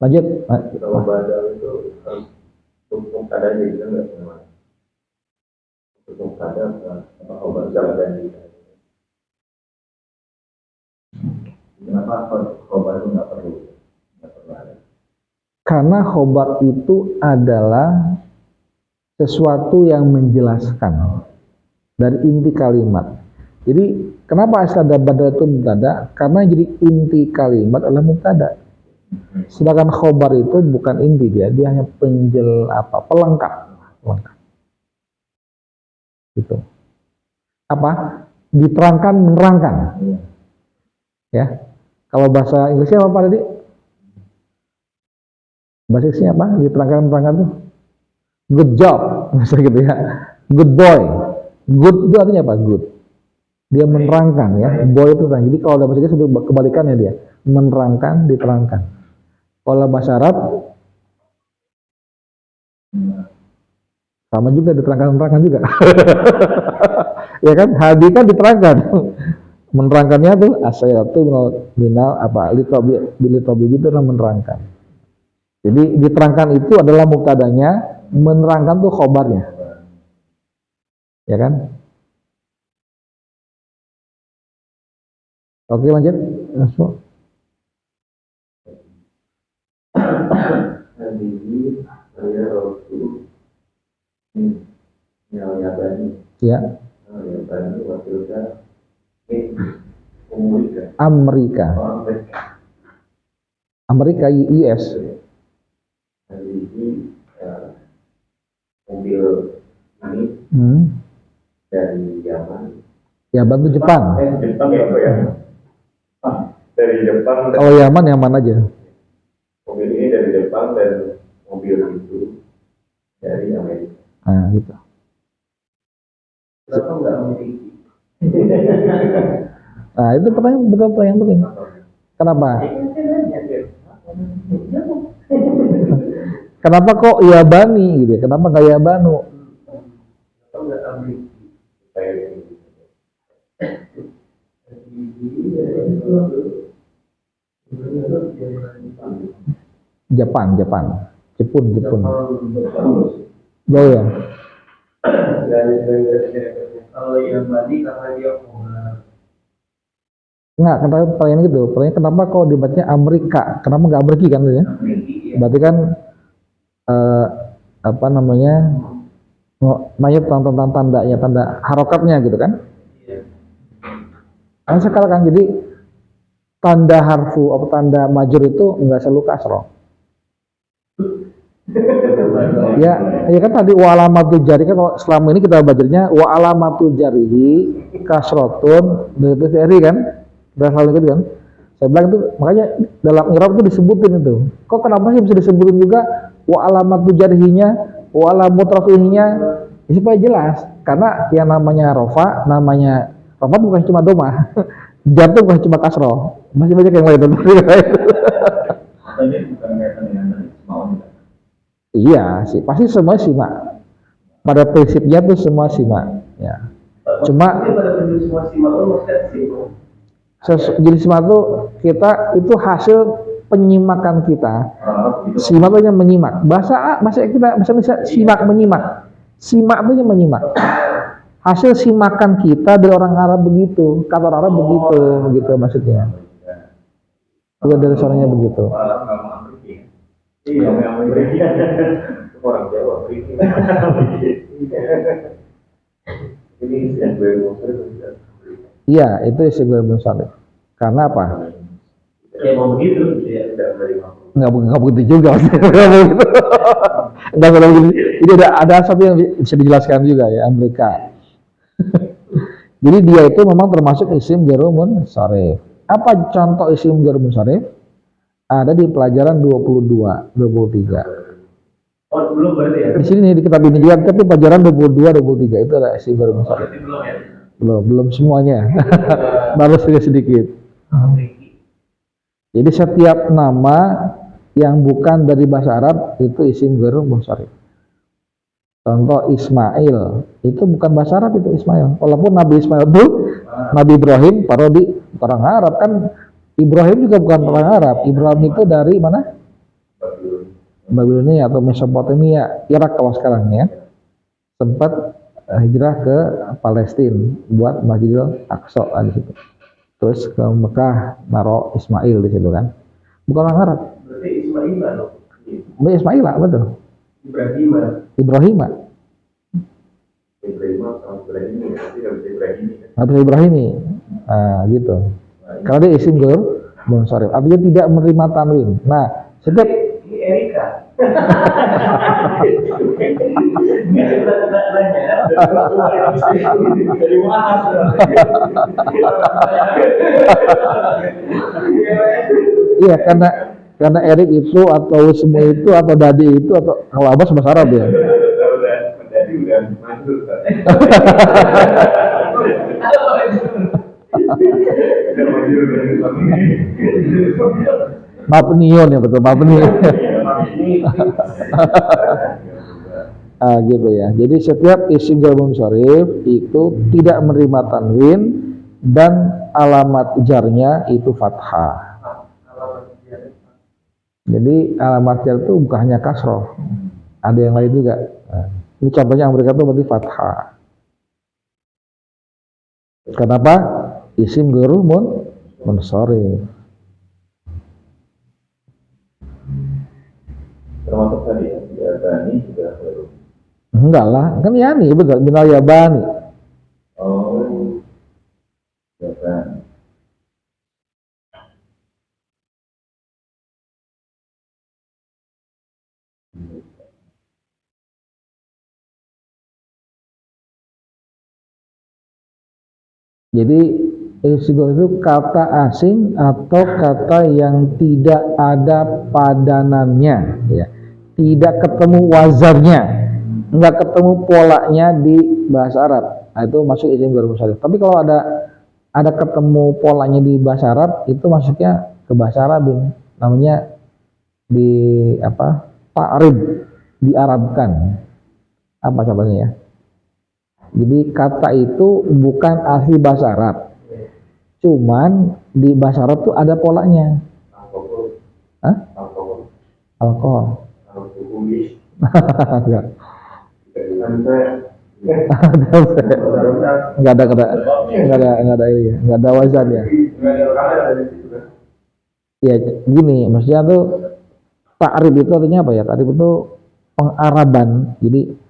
Lanjut. Kalau badal itu untuk keadaan gitu kan nggak semua. Untuk keadaan apa obat dan kenapa obat itu nggak perlu ada? Karena khobar itu adalah sesuatu yang menjelaskan dari inti kalimat. Jadi kenapa ada badal itu mubtada? Karena jadi inti kalimat adalah mubtada. Sedangkan khobar itu bukan inti, dia hanya pelengkap. Gitu. Apa? Diterangkan, menerangkan. Ya. Kalau bahasa Inggrisnya apa tadi? Bahasa Inggrisnya apa? Diterangkan, menerangkan tuh. Good job, misalnya gitu ya. Good boy. Good itu artinya apa? Good. Dia menerangkan ya. Boy itu kan. Jadi kalau dalam bahasa Inggris itu kebalikannya dia. Menerangkan, diterangkan. Kalau bahasa Arab sama juga diterangkan juga. Ya kan? Hadi kan diterangkan. Menerangkannya tuh asyatu minal apa? Litobi itu adalah menerangkan. Jadi diterangkan itu adalah mubtadanya, menerangkan tuh khobarnya. Ya kan? Oke, lanjut. Masuk. Hadiri saya Rasul Yabani. Ya. Yabani wakilnya Amerika. Amerika. Amerika US. Hadiri mobil ini dari Yaman. Yaman itu Jepang. Jepang ya apa ya? Dari Jepang. Kalau Yaman yang mana aja? Mobil ini dari Jepang dan mobil itu dari Amerika. Nah, gitu. Kenapa nggak memiliki? Nah, itu pertanyaan yang penting. Kenapa? Kenapa kok Yabani gitu ya? Kenapa nggak Yabanu? Kenapa nggak memiliki? Jepun. Jauh ya? Kalau yang Bali karena dia Enggak, pertanyaan gitu. Pertanyaan kenapa kok dibaca Amerika? Kenapa nggak Amerika kan ya? Berarti kan apa namanya? Banyak tentang tandanya, tanda harokatnya gitu kan? Kan sekarang kan jadi tanda harfu atau tanda majur itu enggak selalu kasroh. Ya kan tadi wa alamatu jari kan kalau selama ini kita belajarnya wa alamatu jarihi kasrotun itu fi'ri kan? Dan hal itu kan. Saya bilang itu makanya dalam i'rab itu disebutin itu. Kok kenapa sih bisa disebutin juga wa alamatu jarihinya, wa alamatu rafihinya? Ya, supaya jelas. Karena yang namanya rofa bukan cuma domah. Jar itu bukan cuma kasroh. Masih banyak yang lain. Ini bukan kaitan dengan mau. Iya sih, pasti semua simak. Pada prinsipnya tuh semua simak. Ya. Cuma pada prinsip semua simak itu maksudnya simak. jadi simak tuh kita itu hasil penyimakan kita. Simak itu yang menyimak. Bahasa kita bisa simak menyimak. Simak itu yang menyimak. Hasil simakan kita dari orang Arab begitu, kata orang Arab begitu, gitu maksudnya. Juga dari suaranya begitu. Iya, orang Jawa. Ini yang gue Iya, itu istighfar bin Salih. Karena apa? Ya mau begitu, ya. tidak menerima nggak begitu juga, nggak begitu. Nggak begitu. Jadi ada satu yang bisa dijelaskan juga ya, Amerika. Jadi dia itu memang termasuk isim ghairu munsharif. Apa contoh isim ghairu munsharif? Ada di pelajaran 22, 23. Oh, belum berarti ya? Di sini nih di kitab ini juga, tapi pelajaran 22, 23 itu ada isim ghairu Oh, munsharif. berarti belum ya? Belum semuanya. Baru sedikit. Memiliki. Jadi setiap nama yang bukan dari bahasa Arab itu isim ghairu munsharif. Contoh Ismail, itu bukan bahasa Arab itu Ismail. Walaupun Nabi Ismail itu Nabi Ibrahim parodi orang Arab kan. Ibrahim juga bukan orang Arab. Ibrahim itu dari mana? Babilonia atau Mesopotamia, Irak kalau sekarang ya. Sempat hijrah ke Palestina buat Masjidil Aqsa di situ. Terus ke Mekah naruh Ismail di situ kan. Bukan orang Arab. Berarti Ismail loh. Ismail betul. Ibrahim. Ibrahim. Ibrahim sama Ibrahim ini, tapi nggak bisa Ibrahim ini. Nggak bisa Ibrahim gitu. Karena dia isim ghairu munsharif, artinya tidak menerima tanwin. Nah, setiap Ini Erika. Dari mana? iya karena Erik itu atau semua itu atau Dadi itu atau kalau Abbas bahasa Arab ya. Jadi udah masuk. Mabniun ya betul Mabniun. Gitu ya. Jadi setiap isim ghairu munsharif itu tidak menerima tanwin dan alamat jarnya itu fathah. Jadi alamat jar itu bukan hanya kasroh, ada yang lain juga. Ini contohnya yang mereka itu berarti fathah. Kenapa? Isim ghairu munsharif. Termasuk tadi ya, Bani juga baru. Enggak lah, kan yani betul binal yabani. Oh, ya kan. Jadi isim itu kata asing atau kata yang tidak ada padanannya, ya. Tidak ketemu wazannya, enggak ketemu polanya di bahasa Arab. Nah, itu masuk isim ghairu munsharif. Tapi kalau ada ketemu polanya di bahasa Arab, itu masuknya ke bahasa Arab, namanya di apa? Ta'rib, diarabkan. Apa contohnya ya? Jadi kata itu bukan asli bahasa Arab, cuman di bahasa Arab tuh ada polanya. Alkohol. Hah? Alkohol. Alkohol. Alkohol. Enggak. Enggak Enggak ada ini ya, enggak ada wazan ya. Ya gini, maksudnya tuh ta'rib itu artinya apa ya? Ta'rib itu pengaraban. Jadi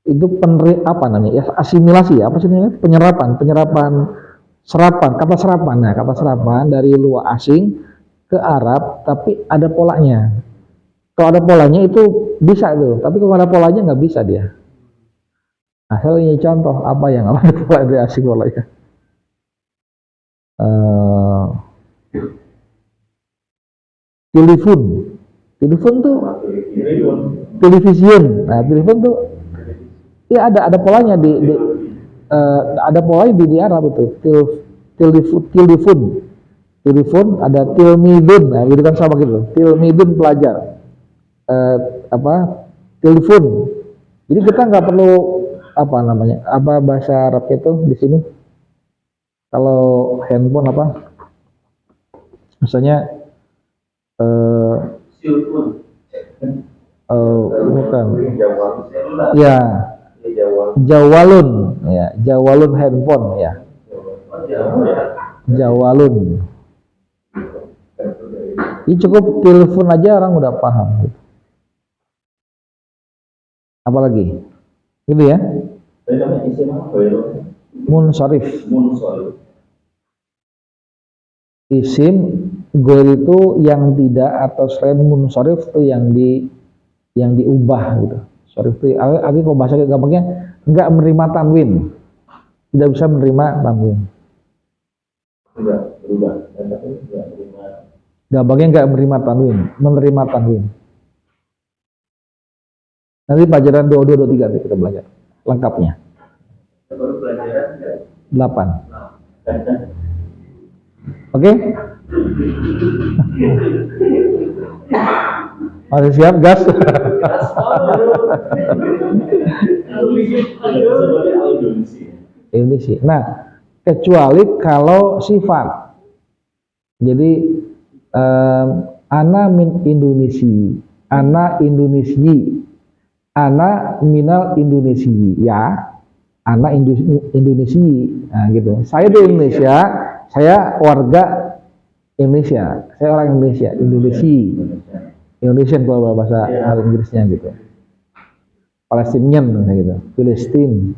itu apa namanya? Ya asimilasi ya, apa sih namanya? Penyerapan serapan, kata serapan. Nah, kata serapan dari luar asing ke Arab tapi ada polanya. Kalau ada polanya itu bisa tuh, tapi kalau ada polanya nggak bisa dia. Nah, saya ini contoh apa yang ada pola dari asing polanya. Telepon tuh television. Nah, telepon tuh ya ada polanya ada polanya di Arab itu. Telepon ada tilmidun. Nah, itu kan sama gitu. Tilmidun pelajar. Telepon. Jadi kita nggak perlu apa namanya? Apa bahasa Arab itu di sini? Kalau handphone apa? Misalnya bukan. Ya, Jawalun, ya, Jawalun handphone, ya. Jawalun. Ini cukup telepon aja orang udah paham. Apalagi, gitu ya? Munsharif. Isim goir itu yang tidak, atau selain munsharif itu yang diubah gitu. Sorif itu artinya kalau bahasa gampangnya enggak menerima tanwin, tidak bisa menerima tanwin. Enggak berubah, dan tapi enggak berubah. Gampangnya enggak menerima tanwin, menerima tanwin. Nanti pelajaran 22 23 kita belajar lengkapnya. Baru pelajaran 8. Oke? Masih siap, gas? Indonesia. Nah, kecuali kalau sifat. Jadi ana min Indonesia, ana Indonesi, ana minal Indonesia, ya, ana Indonesia. Nah, gitu. Saya di Indonesia, saya warga Indonesia, saya orang Indonesia, Indonesian kalau bahasa Inggrisnya gitu. Palestinian gitu, Palestin.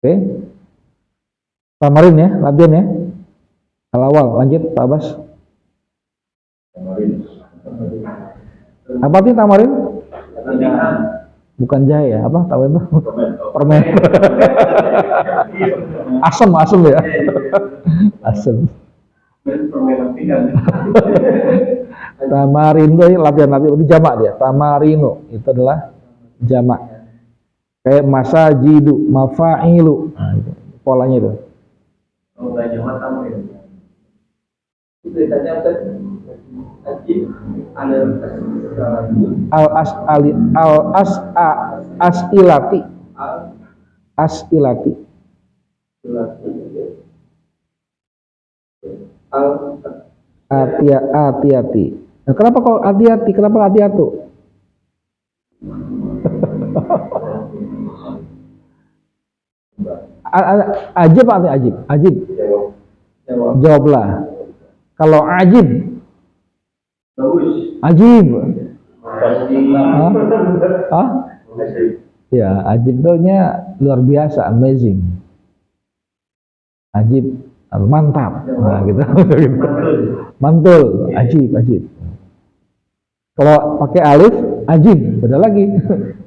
Oke. Tamarin ya, latihan ya. Awal lanjut Pak Abbas. Apa sih tamarin? Bukan jahe ya, apa tahu itu? Permen. Asam ya. Asam. Tamarindo ini latihan itu jamak dia. Tamarino itu adalah jamak. Kayak masajidu, mafa'ilu. Nah, itu polanya itu. Oh, enggak jamak tamarin. Itu tanya apa? Asilati. Hati-hati. Nah, kenapa kok hati-hati? Kenapa hati-hati? Ajib atau ajib? Ajib. Jawablah. Kalau ajib, ajib. Hah? Ya, ajib itu luar biasa, amazing. Ajib, mantap. Nah, gitu. Mantul, ajib. Kalau pakai alif, ajib, beda lagi.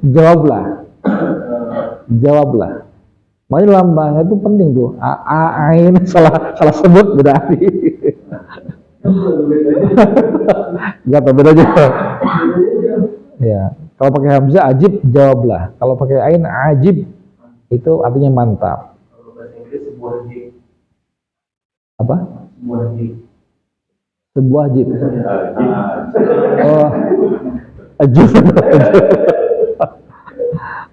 Jawablah. Makanya dalam bahasa itu penting tuh. Ain salah sebut beda arti. Enggak tahu beda aja. Ya, kalau pakai hamzah ajib, jawablah. Kalau pakai ain ajib, itu artinya mantap. Kalau bahasa Inggris sebuah jib. Apa? Sebuah jib. Sebuah jib. Oh, ajib.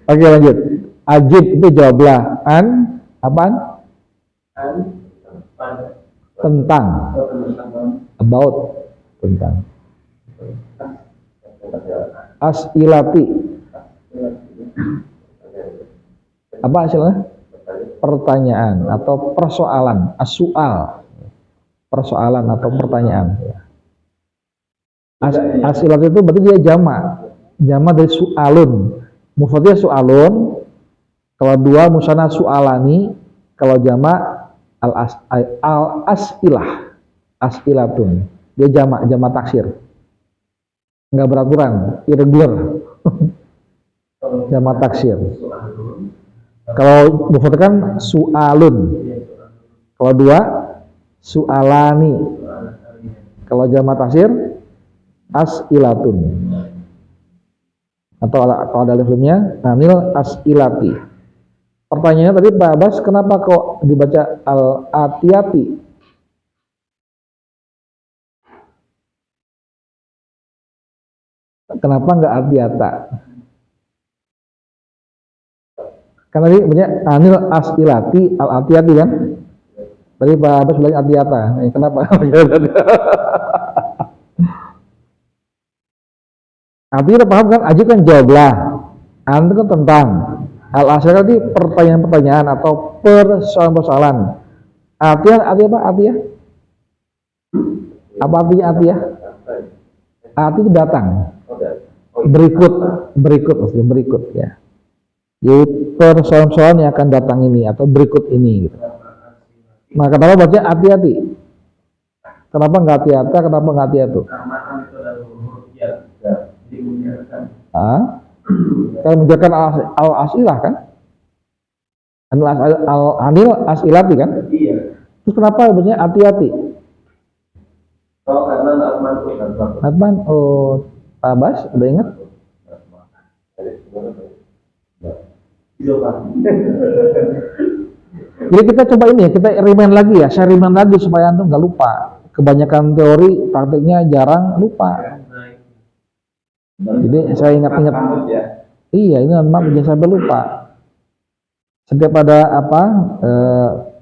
Oke, lanjut. Ajib itu jawablah. Apaan? Tentang. About. Tentang. Asilati. Apa hasilnya? Pertanyaan atau persoalan. As-su'al. Persoalan atau pertanyaan. Asilati itu berarti dia jamak. Jamak dari su'alun. Mufradnya su'alun. Kalau dua musanna su'alani. Kalau jamak al-as'ilah. As'ilatun. Dia jamak taksir. Enggak beraturan, irregular. Jamak taksir. Kalau mufrad kan su'alun. Kalau dua su'alani. Kalau jamak taksir as'ilatun. Atau kalau ada alifnya anil as'ilati. Pertanyaannya tadi Pak Abbas, kenapa kok dibaca al-atiyati? Kenapa enggak atiyata? Karena tadi banyak anil as'ilati al-atiyati kan? Tadi Pak Abbas bilang atiyata. Kenapa? Artinya paham kan? Ajib kan jawablah. An itu kan tentang. Al-as'ilati tadi pertanyaan-pertanyaan atau persoalan-persoalan. Artinya apa? Artinya? Apa artinya artinya? Arti itu datang. Berikut maksudnya berikut ya. Jadi persoalan-persoalan yang akan datang ini atau berikut ini gitu. Nah, kenapa bacanya hati-hati? Kenapa nggak hati-hati? Kenapa nggak hati-hati? Karena kan itu adalah huruf ya, jadi menyiarkan. Ah, kalau menjalankan al-asilah kan? Anil asilati kan? Iya. Terus kenapa bacanya hati-hati? Oh, karena Natman itu Natman, oh, Tabas, udah ingat? Iya, Pak. Jadi kita coba ini ya, kita remind lagi ya, saya remind lagi supaya antum nggak lupa. Kebanyakan teori, praktiknya jarang lupa. Jadi saya ingat-ingat. Iya, ini memang jangan sampai lupa. Setiap ada apa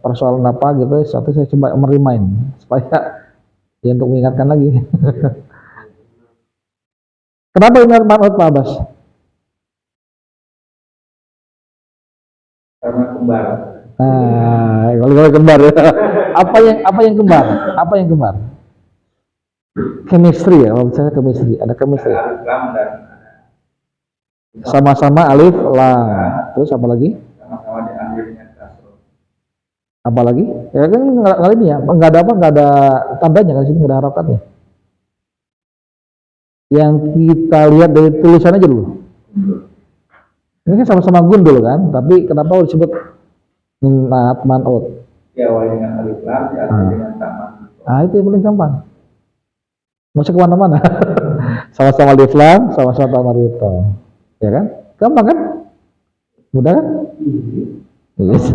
persoalan apa gitu, satu saya coba merimain supaya ya untuk mengingatkan lagi. Kenapa ini manut Pak Abbas? Karena kembar. Nah, kalau kembar ya. Apa yang kembar? Apa yang kembar? Chemistry ya, kalau misalnya chemistry, ada chemistry. Alif lam dan Sama-sama alif lam. Terus apa lagi? sama-sama diambil dengan kasroh. Apa lagi? Ya kan kali ini ya, nggak ada apa, nggak ada tandanya kan, sini nggak ada harokatnya. Yang kita lihat dari tulisan aja dulu. Ini kan sama-sama gundul kan, tapi kenapa disebut Natman out? Diawali dengan alif lam, diakhiri dengan taman. Nah itu yang paling gampang. Nggak usah kemana-mana. Sama-sama alif lam, sama-sama tamarito. Ya kan? Gampang kan? Mudah kan? Yes.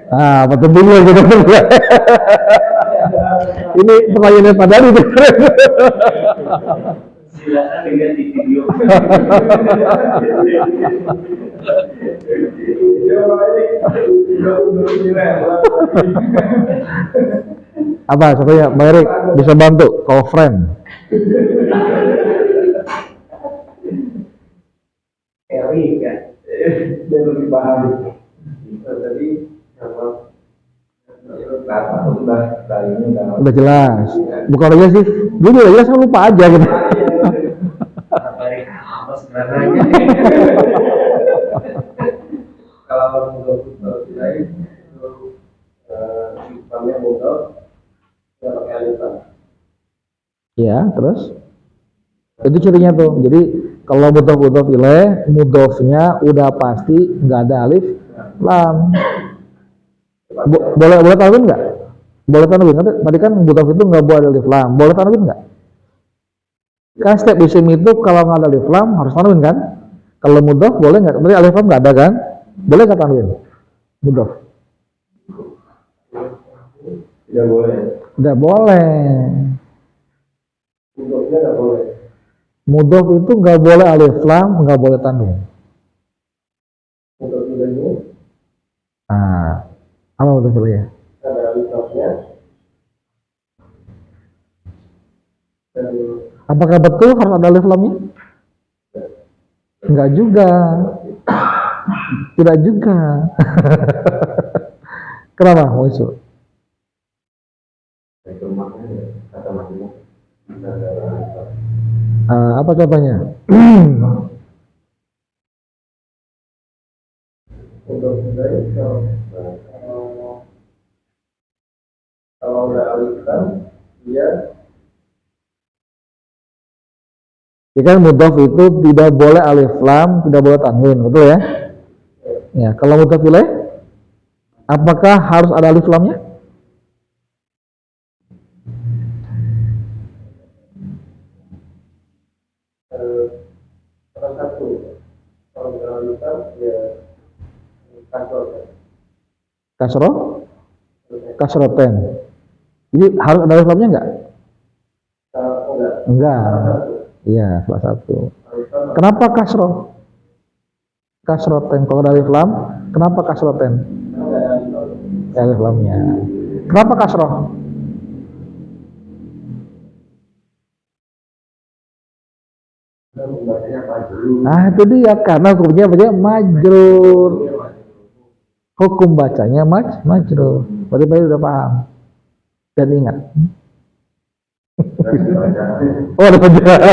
Ah, betul dulu gitu. Ini pertanyaannya Pak Dani. Silakan lihat di video. Apa? Satunya, Mbak Erik bisa bantu. Call friend. Erik kan. Dan lebih paham. Tadi apa? Kali ini Udah jelas. Bukan aja sih. Dulu aja saya lupa aja gitu. Erik, apa sebenarnya? Kalau menurut saya itu sifatnya mudah, ya pakai alif lam. Ya, terus itu cirinya tuh. Jadi kalau mudhof ilaih, mudhofnya udah pasti nggak ada alif lam. Boleh tanwin nggak? Boleh tanwin. Tadi kan mudhof itu nggak boleh ada alif lam. Boleh tanwin nggak? Kan setiap isim itu kalau nggak ada alif lam harus tanwin kan? Kalau mudhof boleh nggak? Berarti alif lam nggak ada kan? Boleh nggak tanwin? Mudhof? tidak boleh. Nggak boleh. Untuknya tidak boleh. Mudhof itu nggak boleh alif lam, nggak boleh tanwin. Untuk ini Ah, apa mudhof ilaih? ada alif lamnya. Dan Apakah betul harus ada alif lamnya? Enggak juga. Tidak juga. Kenapa? Mau isu? itu maknanya kata maknanya bisa ada alif lam. Apa contohnya? Untuk ini kalau ada alif lam dia Ya kan mudhof itu tidak boleh alif lam, tidak boleh tanwin, betul ya? Ya, kalau mudhof ilaih, apakah harus ada alif lamnya? salah satu kalau ada alif lam ya kasroh. Kasroh? Kasroten. Jadi harus ada alif lamnya enggak? Enggak. Enggak. Iya, salah satu. Kenapa kasroh? Kasroten. Kalau ada alif lam, kenapa kasroten? Ya, alif lamnya. Kenapa kasroh? Membacanya majrur. Nah, itu dia. Karena hukumnya bacanya majrur. Hukum bacanya majrur. Berarti Pak udah paham. Dan ingat. Oh, ada penjara.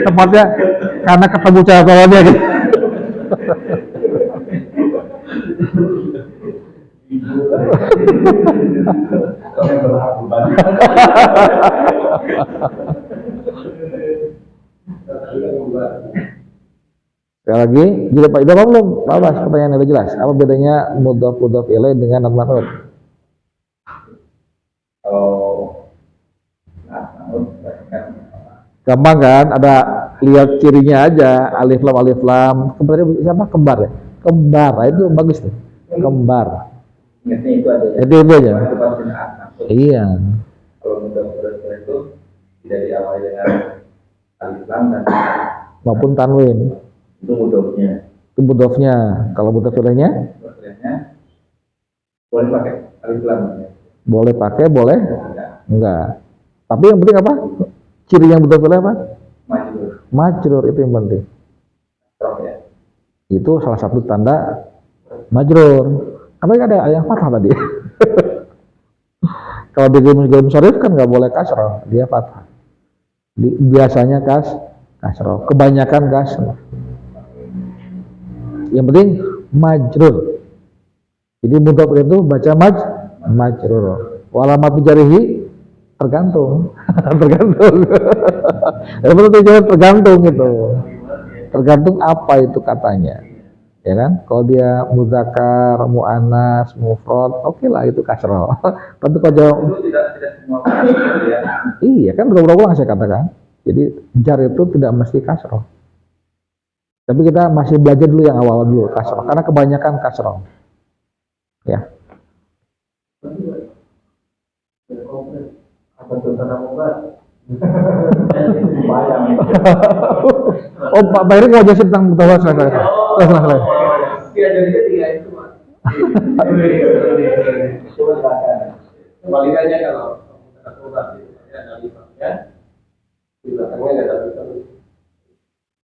Tepatnya karena ketemu cara gitu. Yang berhak beban. Sekali lagi, jadi Pak, udah apa belum? Pak Bas, pertanyaan udah jelas. Apa bedanya mudhaf ilaih dengan man'ut? Oh, Gampang kan? Ada lihat cirinya aja, alif lam. Kemarin siapa? Kembar ya? Kembar, nah, itu bagus nih. Kembar. ingatnya itu ada ya. Itu aja. Itu pasti nakut. Iya. Kalau mudah itu tidak diawali dengan alif lam dan Maupun tanwin. itu mudahnya. Itu mudhafnya. Kalau mudhaf ilaihnya Maksudnya boleh pakai alif lam ya. boleh pakai, boleh Enggak. enggak. Tapi yang penting apa? Ciri yang mudhaf ilaih apa? Majrur. Majrur, itu yang penting. Roh ya. Itu salah satu tanda majrur. Apa ada yang fathah tadi? Kalau di game syarif kan nggak boleh kasroh, dia fathah. Biasanya kasroh, kebanyakan kasroh. Yang penting majrur. Jadi mudhaf itu baca majrur. Walamat jarihi tergantung, tergantung. Yang penting tergantung gitu. Tergantung apa itu katanya. Ya kan? Kalau dia muzakkar, muannas, mufrad, oke lah itu kasroh. Tapi kalau jawab, Itu tidak semua ya. iya kan berulang-ulang saya katakan. Jadi jar itu tidak mesti kasroh. Tapi kita masih belajar dulu yang awal dulu kasroh, karena kebanyakan kasroh. Ya. Apa tuh tanah mubah? Bayang. Oh Pak Bayri mau jelasin tentang mutawal selesai. Iya, jadi tiga itu mas. Coba silakan. Kembalikannya kalau tanah mubah itu ada lipatnya, di belakangnya ada lipat.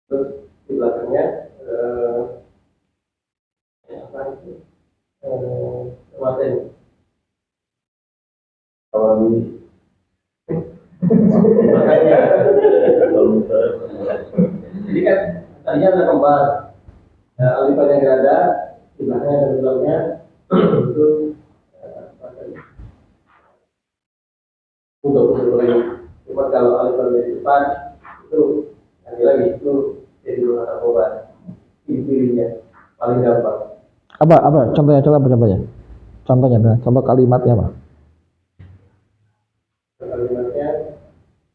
Terus di belakangnya apa itu? Waten. Kalau di Jadi kan tadinya ada kembar, alifannya nggak ada, di belakangnya ada bilangnya itu untuk boleh. Cuma kalau alifannya di depan itu lagi itu jadi bahasa obat intinya paling gampang. Apa contohnya? Contoh kalimatnya apa? Kalimatnya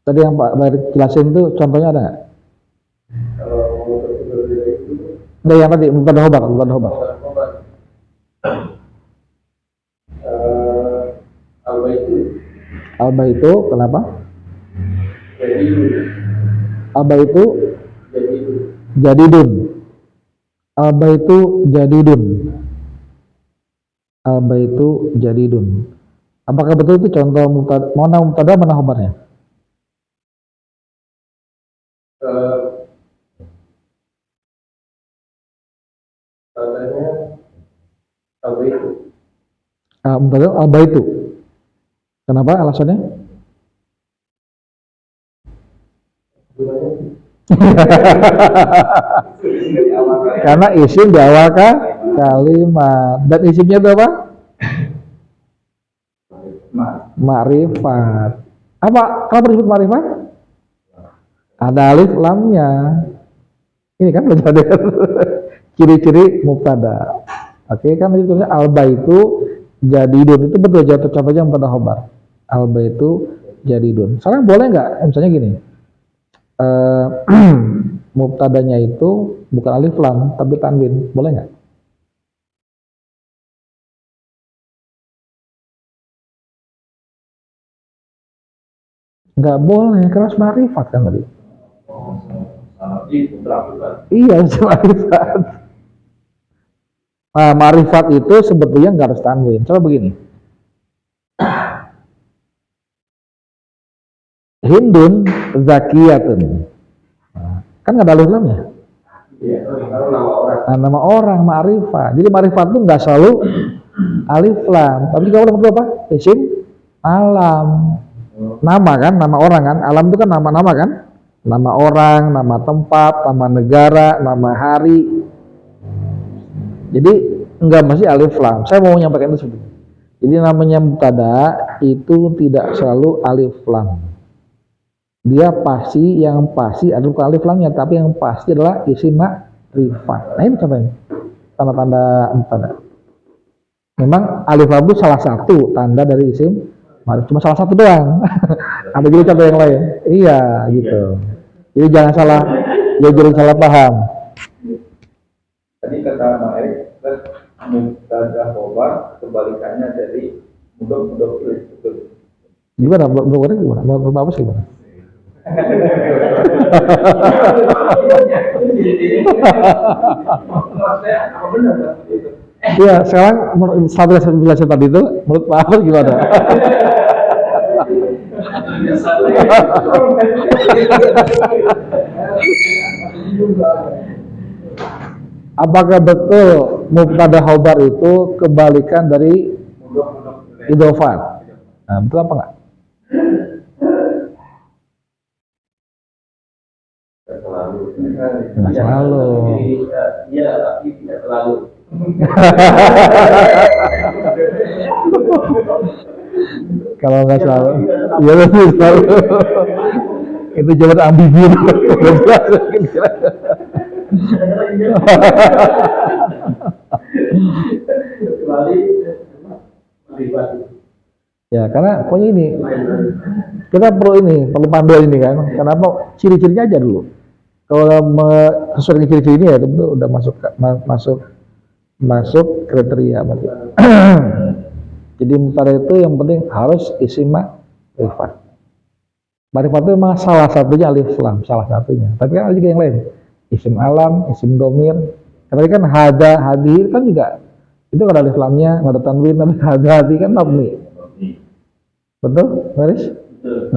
Tadi yang Pak Bayri jelasin tuh contohnya ada nggak? kalau untuk berbeda itu Nggak, yang tadi mubtada khobar. obat. Alba itu Alba itu kenapa? jadi Alba itu jadi jadidun. Alba itu jadidun. Alba itu jadidun. Apakah betul itu contoh mubtada mana khobarnya? tandanya Alba itu Mubtada alba itu. Kenapa alasannya? Karena isim di awal kalimat. Dan isimnya itu apa? Ma'rifat. Apa? Kenapa disebut ma'rifat? Ada alif lamnya. Ini kan belajar ciri-ciri mubtada. Oke, kan itu alba itu jadidun. Itu betul jatuh contohnya mubtada khobar. Alba itu jadidun. Sekarang boleh nggak? Misalnya gini. Mubtadanya itu bukan alif lam tapi tanwin, boleh nggak? Nggak boleh, karena harus ma'rifat kan tadi. itu terakhir. Iya, harus ma'rifat. Nah, ma'rifat itu sebetulnya nggak harus tanwin. Coba begini. Hindun zakiyatun. Nah, kan nggak ada alif lamnya. iya kalau nama orang Nah, nama orang ma'rifat. Jadi ma'rifat itu nggak selalu alif lam, tapi juga orang itu apa? Isim alam. Nama kan, nama orang kan. Alam itu kan nama-nama kan. Nama orang, nama tempat, nama negara, nama hari. Jadi nggak mesti alif lam. Saya mau menyampaikan itu sebetulnya. Jadi namanya mubtada itu tidak selalu alif lam. Dia pasti, yang pasti adalah bukan alif lamnya, tapi yang pasti adalah isim makrifat. Nah ini contohnya tanda-tanda mubtada. Memang alif lam itu salah satu tanda dari isim makrifat, cuma salah satu doang. Ada juga contoh yang lain. Iya gitu. Jadi jangan salah, jangan salah paham. Tadi kata Pak Erik, mubtada khobar kebalikannya dari mudhof ilaih. Betul. Gimana? Gimana? Mau apa sih gimana? Iya, sekarang setelah penjelasan tadi itu, menurut Pak Ahmad gimana? Apakah betul mubtada khobar itu kebalikan dari idhofat? Nah, betul apa enggak? Nggak selalu. Iya, tapi tidak selalu. Kalau nggak selalu, iya betul selalu. Itu jalan ambigu. Kecuali makrifat. Ya, karena pokoknya ini kita perlu panduan ini kan. Kenapa? Ciri-cirinya aja dulu. Kalau sesuai dengan ciri-ciri ini ya itu udah masuk kriteria berarti. Jadi mubtada itu yang penting harus isim makrifat. Makrifat itu memang salah satunya alif lam, salah satunya. Tapi kan ada juga yang lain. Isim alam, isim domir. Tapi kan hada, hadir kan juga itu kan alif lamnya, nggak ada tanwin, tapi hada, hadi kan mabni. Betul, Maris? Betul.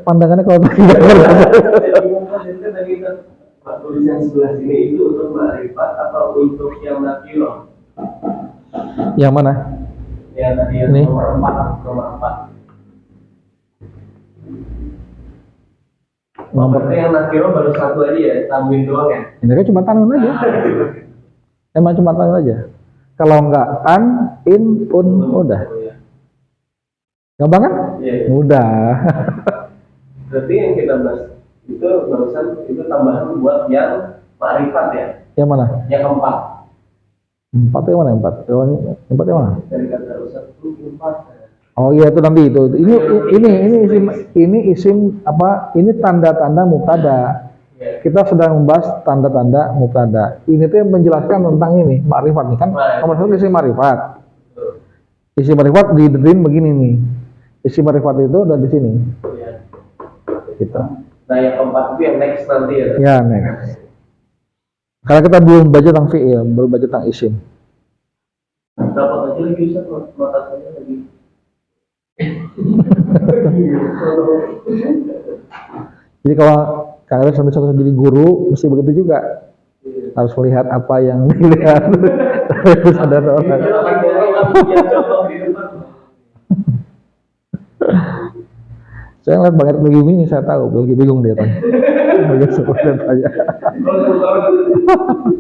Pandangannya kalau tidak tulisan sebelah sini itu untuk makrifat atau untuk yang nakiro? yang mana? Yang tadi Ini? nomor 4. Berarti yang nakiro baru satu aja ya, tanwin doang ya? Ini kan cuma tanwin aja. Emang cuma tanwin aja. Kalau enggak an, in, un, udah. Gampang kan? Iya. Mudah. Berarti yang kita bahas itu barusan itu tambahan buat yang makrifat ya? Yang mana? Yang keempat. Empat yang mana? Empat yang mana? Dari kata rusak itu 4. Oh iya itu nanti itu. Ini isim apa? Ini tanda-tanda mubtada. Kita sedang membahas tanda-tanda mubtada. Ini tuh yang menjelaskan tentang ini makrifat nih kan. Nomor satu isim makrifat. Isim makrifat diderin begini nih. Isim makrifat itu ada di sini. Ya. Gitu. Nah yang keempat itu yang next nanti ya? Ya next. Karena kita belum baca tentang fi'il, belum baca tentang isim. Dapat aja lagi Ustaz, mata saya lagi. Jadi kalau kalian sampai satu jadi guru, mesti begitu juga. Harus melihat apa yang dilihat. Harus ada orang. Saya ngeliat banget lagi ini, saya tahu, lagi bingung dia tanya. Lagi seperti tanya.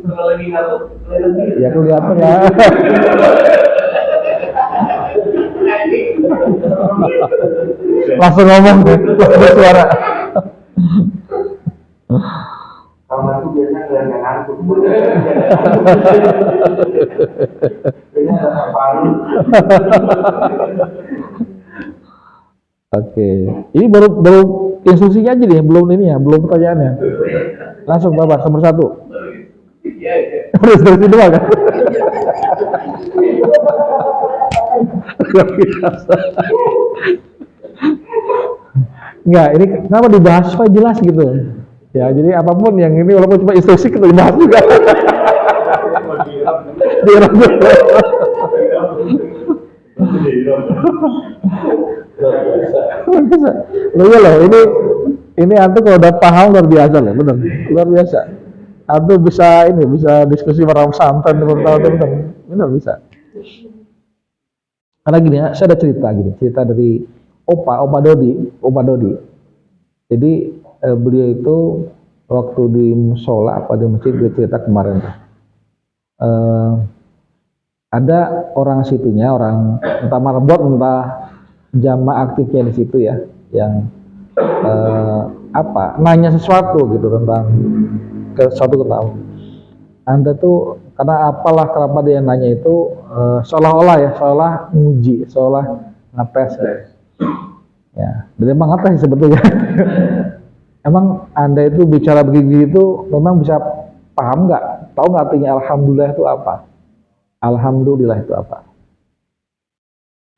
Kalau lagi ngantuk, Ya kelihatan ya. Langsung ngomong deh, langsung bersuara. kalau ngantuk biasanya nggak ngantuk. Biasanya ada paru. Oke, ini baru instruksinya aja nih, belum ini ya, belum pertanyaannya. Langsung Bapak, nomor 1. Iya. Udah dari situ kan? Enggak, ini kenapa dibahas supaya jelas gitu. Ya, jadi apapun yang ini walaupun cuma instruksi kita dibahas juga. Loh iya loh, ini antum kalau udah paham luar biasa loh, bener, luar biasa. Antum bisa diskusi bareng santai bener bisa. Karena gini ya, saya ada cerita dari Opa Dodi. Jadi beliau itu waktu di musola apa di masjid dia cerita kemarin. ada orang situnya, orang entah marbot entah jamaah aktifnya di situ ya, yang nanya sesuatu gitu tentang suatu ketahuan. Anda tuh karena apalah kenapa dia nanya itu seolah-olah ya, seolah nguji, seolah ngetes ya. Dan emang ngetes sebetulnya. Emang Anda itu bicara begini itu memang bisa paham nggak? Tahu nggak artinya alhamdulillah itu apa? Alhamdulillah itu apa?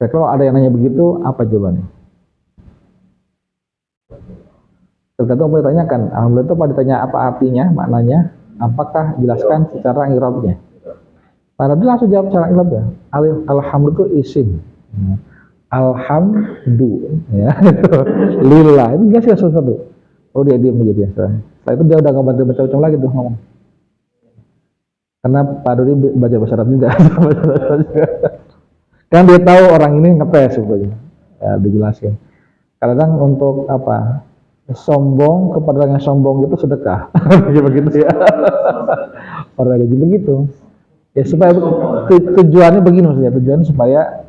Kalau ada yang nanya begitu, apa jawabannya? Tergantung apa ditanyakan. Alhamdulillah itu apa ditanya apa artinya, maknanya, apakah jelaskan secara i'rabnya. Pada dia langsung jawab secara i'rabnya. Alhamdulillah itu isim. Alhamdulillah, ya. Lillah itu nggak sih sesuatu. Oh dia menjadi setelah itu dia udah nggak baca lagi tuh ngomong. Karena Pak Dodi baca bahasa Arab juga. Kan dia tahu orang ini ngetes sebetulnya. Ya, dijelaskan. Kadang untuk apa? Sombong kepada orang yang sombong itu sedekah. Begitu ya. Orang jadi begitu. Ya supaya tujuannya begini maksudnya. Tujuannya supaya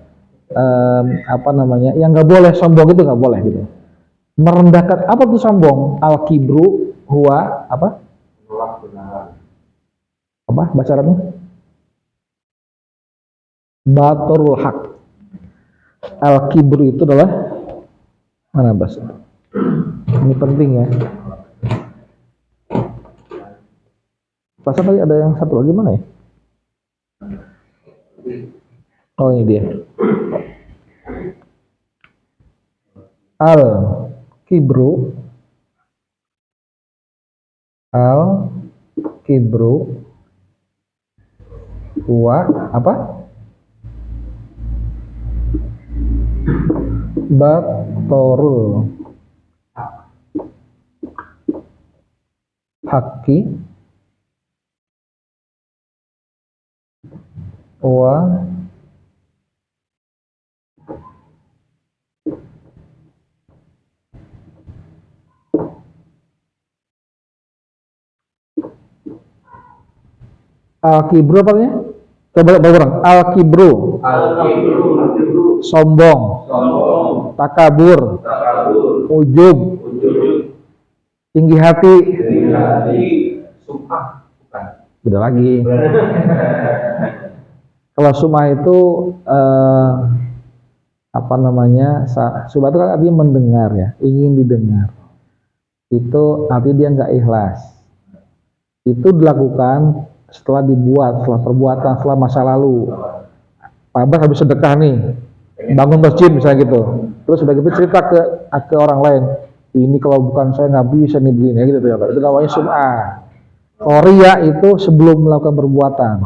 yang nggak boleh sombong itu nggak boleh gitu. Merendahkan apa tuh sombong? Al-kibru huwa apa? Menolak kebenaran. Apa bahasa Arabnya? Batorul haq. Al-kibru itu adalah mana bahasa? Ini penting ya. Bahasa tadi ada yang satu lagi mana ya? Oh ini dia. Al-kibru huwa apa? Batorul haqqi wa al-kibru apa namanya? Coba bareng. Al-kibru sombong, takabur, ujub, tinggi hati, Sumpah bukan. udah lagi. Kalau sumah itu sumah itu kan artinya mendengar ya, ingin didengar. Itu artinya dia nggak ikhlas. Itu dilakukan setelah perbuatan, setelah masa lalu. Pak Abbas habis sedekah nih, bangun masjid misalnya gitu. Terus udah gitu cerita ke orang lain. Ini kalau bukan saya nggak bisa nih begini gitu ya. Itu namanya sum'ah. Ria itu sebelum melakukan perbuatan.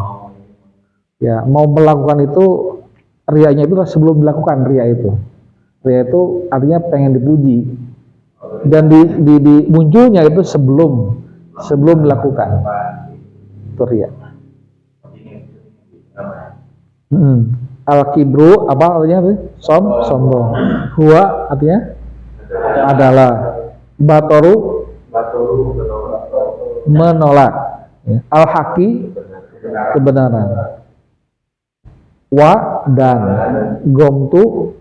Ya, mau melakukan itu rianya itu sebelum dilakukan ria itu. Ria itu artinya pengen dipuji. Dan di munculnya itu sebelum dilakukan. Itu ria. Al-kibru apa artinya? Sombong. Huwa artinya adalah. Batoru menolak. Ya. Al-haqi kebenaran. Wa dan gomtu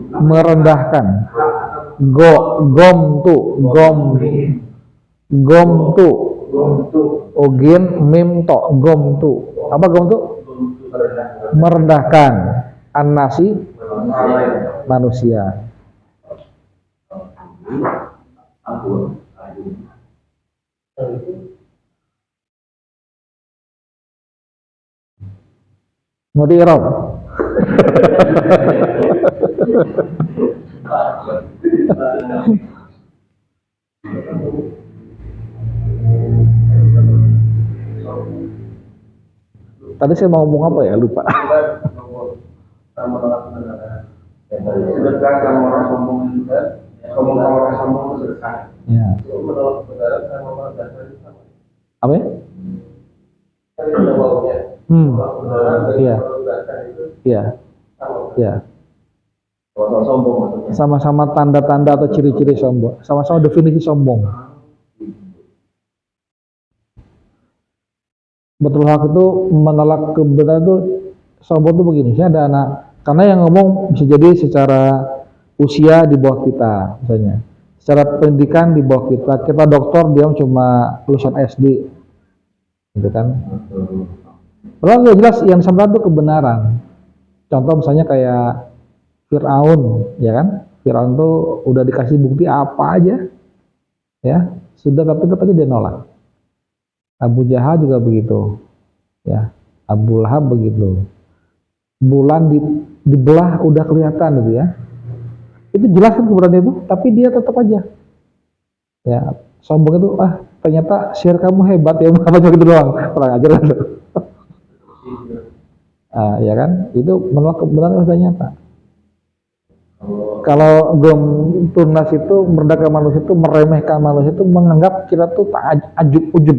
merendahkan. Gomtu ogin mim to gomtu. Apa gomtu? Merendahkan an-nasi manusia. Mau di-i'rab? Tadi saya mau ngomong apa ya, lupa. Sedekah sama orang sombong juga, sombong sama orang sombong itu sedekah. Ya. Menolak kebenaran sama orang dasar itu sama. Apa ya? Kan itu ada baunya. Menolak kebenaran dan Iya. orang dasar itu Iya. sama. Iya. Kalau sombong maksudnya. Sama-sama tanda-tanda atau ciri-ciri sombong. Sama-sama definisi sombong. Betul hak itu menolak kebenaran itu sombong tuh begini, misalnya ada anak, karena yang ngomong bisa jadi secara usia di bawah kita, misalnya. Secara pendidikan di bawah kita, kita dokter, dia cuma lulusan SD, gitu kan. Padahal nggak jelas yang disampaikan itu kebenaran. Contoh misalnya kayak Fir'aun, ya kan? Fir'aun tuh udah dikasih bukti apa aja, ya sudah, tapi tetap aja dia nolak. Abu Jahal juga begitu, ya. Abu Lahab begitu. Bulan dibelah udah kelihatan gitu ya. Itu jelas kan kebenaran itu, tapi dia tetap aja, ya sombong itu. Ternyata share kamu hebat ya, apa cuma gitu doang, kurang ajar kan. Ya kan, itu menolak kebenaran sudah nyata. Kalau belum tunas itu merendahkan manusia, itu meremehkan manusia, itu menganggap kita tuh ujub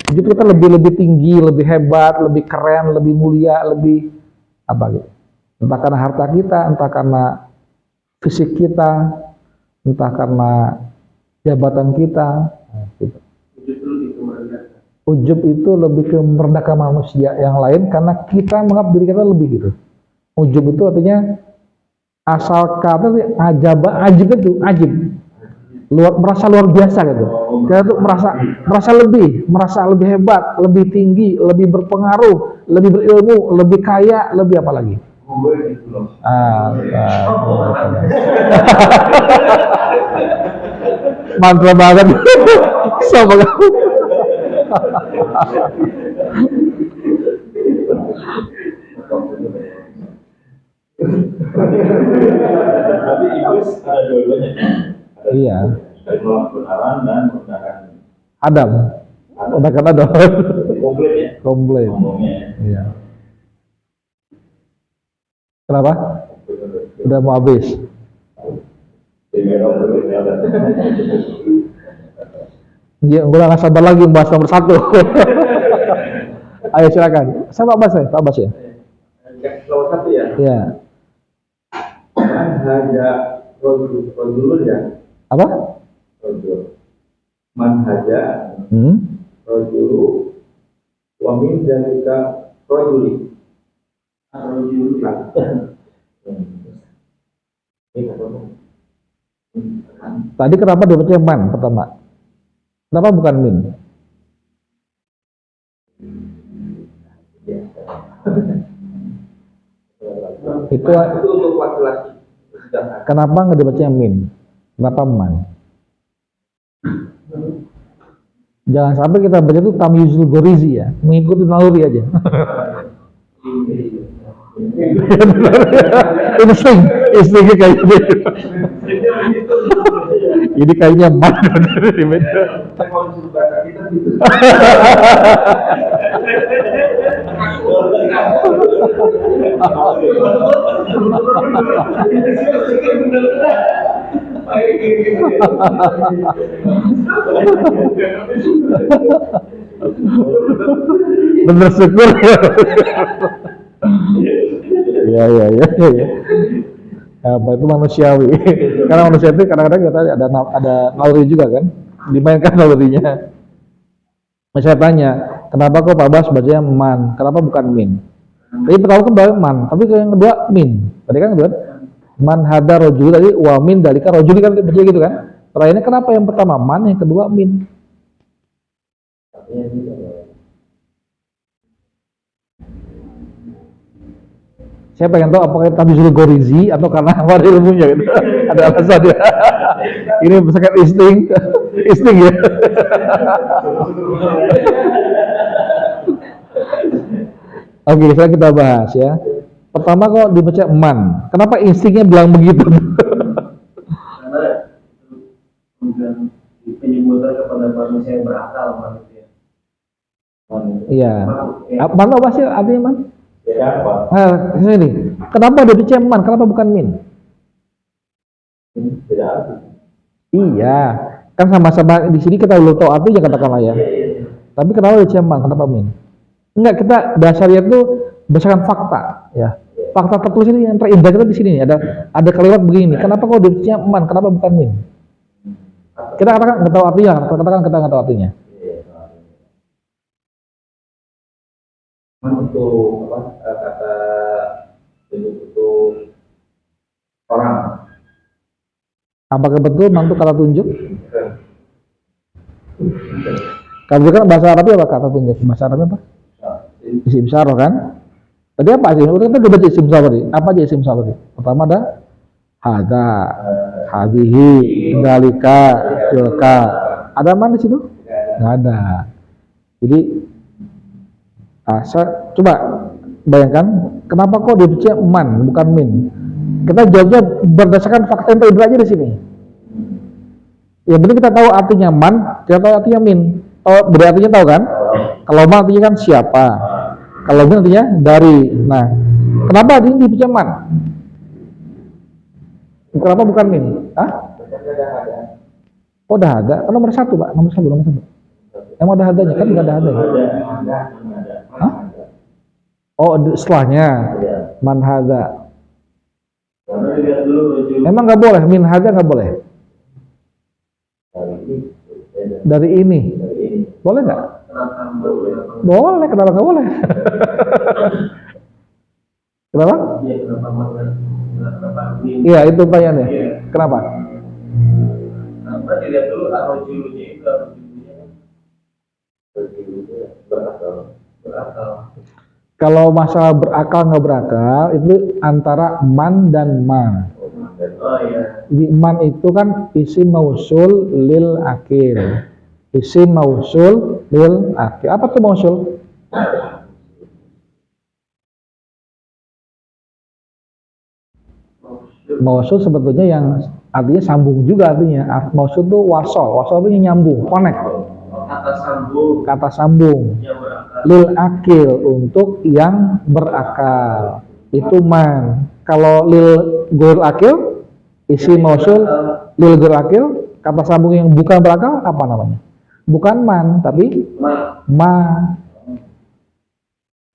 kita lebih tinggi, lebih hebat, lebih keren, lebih mulia, lebih apa gitu. Entah karena harta kita, entah karena fisik kita, entah karena jabatan kita, gitu. Ujub itu lebih ke merendahkan manusia yang lain karena kita menganggap diri kita lebih gitu. Ujub itu artinya asal kata ajib itu ajib, merasa luar biasa gitu. Kita tuh merasa lebih hebat, lebih tinggi, lebih berpengaruh, lebih berilmu, lebih kaya, lebih apa lagi? Mantra banget. Sama kamu. Tapi iblis ada dua-duanya. Iya. Menolak kebenaran dan merendahkan Adam. Merendahkan Adam. komplit ya. Komplit. Ngomongnya. Iya. Kenapa? Udah mau habis. Iya, gue nggak sabar lagi membahas nomor 1. Ayo silakan. Saya Pak Bas ya, Pak Bas ya. Nomor 1 ya. Iya. Manhaja rojul ya. Apa? Rojul. Manhaja rojul. Wamin dan juga rojuli. Rojul. Tadi kenapa dibacanya man pertama? Kenapa bukan min? Itu untuk laki-laki. kenapa nggak dibacanya min? Kenapa man? Jangan sampai kita baca itu tamyizul gorizi ya, mengikuti naluri aja. Instingnya kayak gitu. Ini kayaknya man. Bener syukur. Ya. Apa itu manusiawi? Karena manusia itu kadang-kadang kita ada naluri juga kan, dimainkan nalurinya. Saya tanya, kenapa kok Pak Bas bacanya man? Kenapa bukan min? Tadi pertama kan bawa man, tapi yang kedua min. Tadi kan kedua man hada rojul, tadi wa min dalika rojul kan baca gitu kan? Terakhirnya kenapa yang pertama man, yang kedua min? Saya pengen tahu apakah tadi suruh gorizi atau karena apa ilmunya gitu. Ada alasan ya. Ini misalkan insting ya. Oke, sekarang kita bahas ya. Pertama kok dibaca man. Kenapa instingnya bilang begitu? Karena penyebutan kepada manusia yang berakal manusia. Iya. Man apa sih artinya man? Ya apa? Nah, sini. Kenapa ada dibaca man? Kenapa bukan min? Tidak arti. Iya. Kan sama-sama di sini kita belum tahu artinya katakanlah ya. Tapi kenapa dibaca man? Kenapa min? Enggak, kita dasarnya itu berdasarkan fakta, ya. Fakta tertulis ini yang terindah itu di sini ada kalimat begini. Kenapa kok dibaca man? Kenapa bukan min? Kita katakan nggak tahu artinya, katakan kita nggak tahu artinya. Untuk apa kata Apakah betul man itu kata tunjuk? Kata tunjuk kan bahasa Arabnya apa kata tunjuk? Bahasa Arabnya apa? Isim syarah kan? Tadi apa sih? Kita udah baca isim syarah tadi. Apa aja isim syarah tadi? Pertama ada hada, hadihi, dalika, tilka. Ada man di situ? Nggak ada. Jadi, saya coba bayangkan kenapa kok dibaca man bukan min? Kita jawabnya berdasarkan fakta yang terindra aja di sini. Yang penting kita tahu artinya man, kita tahu artinya min. Oh, beda artinya tahu kan? Kalau man artinya kan siapa. Kalau min artinya dari. Nah, kenapa ini dibaca man? Kenapa bukan min? Hah? Oh, udah ada. Kan nomor satu, Pak. Nomor satu. Emang ada hadanya? Kan nggak ada hadanya. Hah? Oh, setelahnya. Man hada. Emang nggak boleh? Min hada nggak boleh? Dari ini. Boleh nggak? Boleh. Kenapa nggak boleh? Kenapa? Iya, itu pertanyaannya. Kenapa? Karena dilihat dulu arojulunya itu berakal. Kalau masalah berakal nggak berakal itu antara man dan ma. Oh iya. Jadi man itu kan isim mausul lil akil. Isim mausul lil akil. Apa tuh mausul? Mausul sebetulnya yang artinya sambung juga artinya. Mausul itu wasol. Wasol itu nyambung, connect. Kata sambung. Yang berakal. Lil akil untuk yang berakal. Itu man. Kalau lil ghairil akil isi mausul lil ghairil akil kata sambung yang bukan berakal apa namanya? Bukan man tapi ma.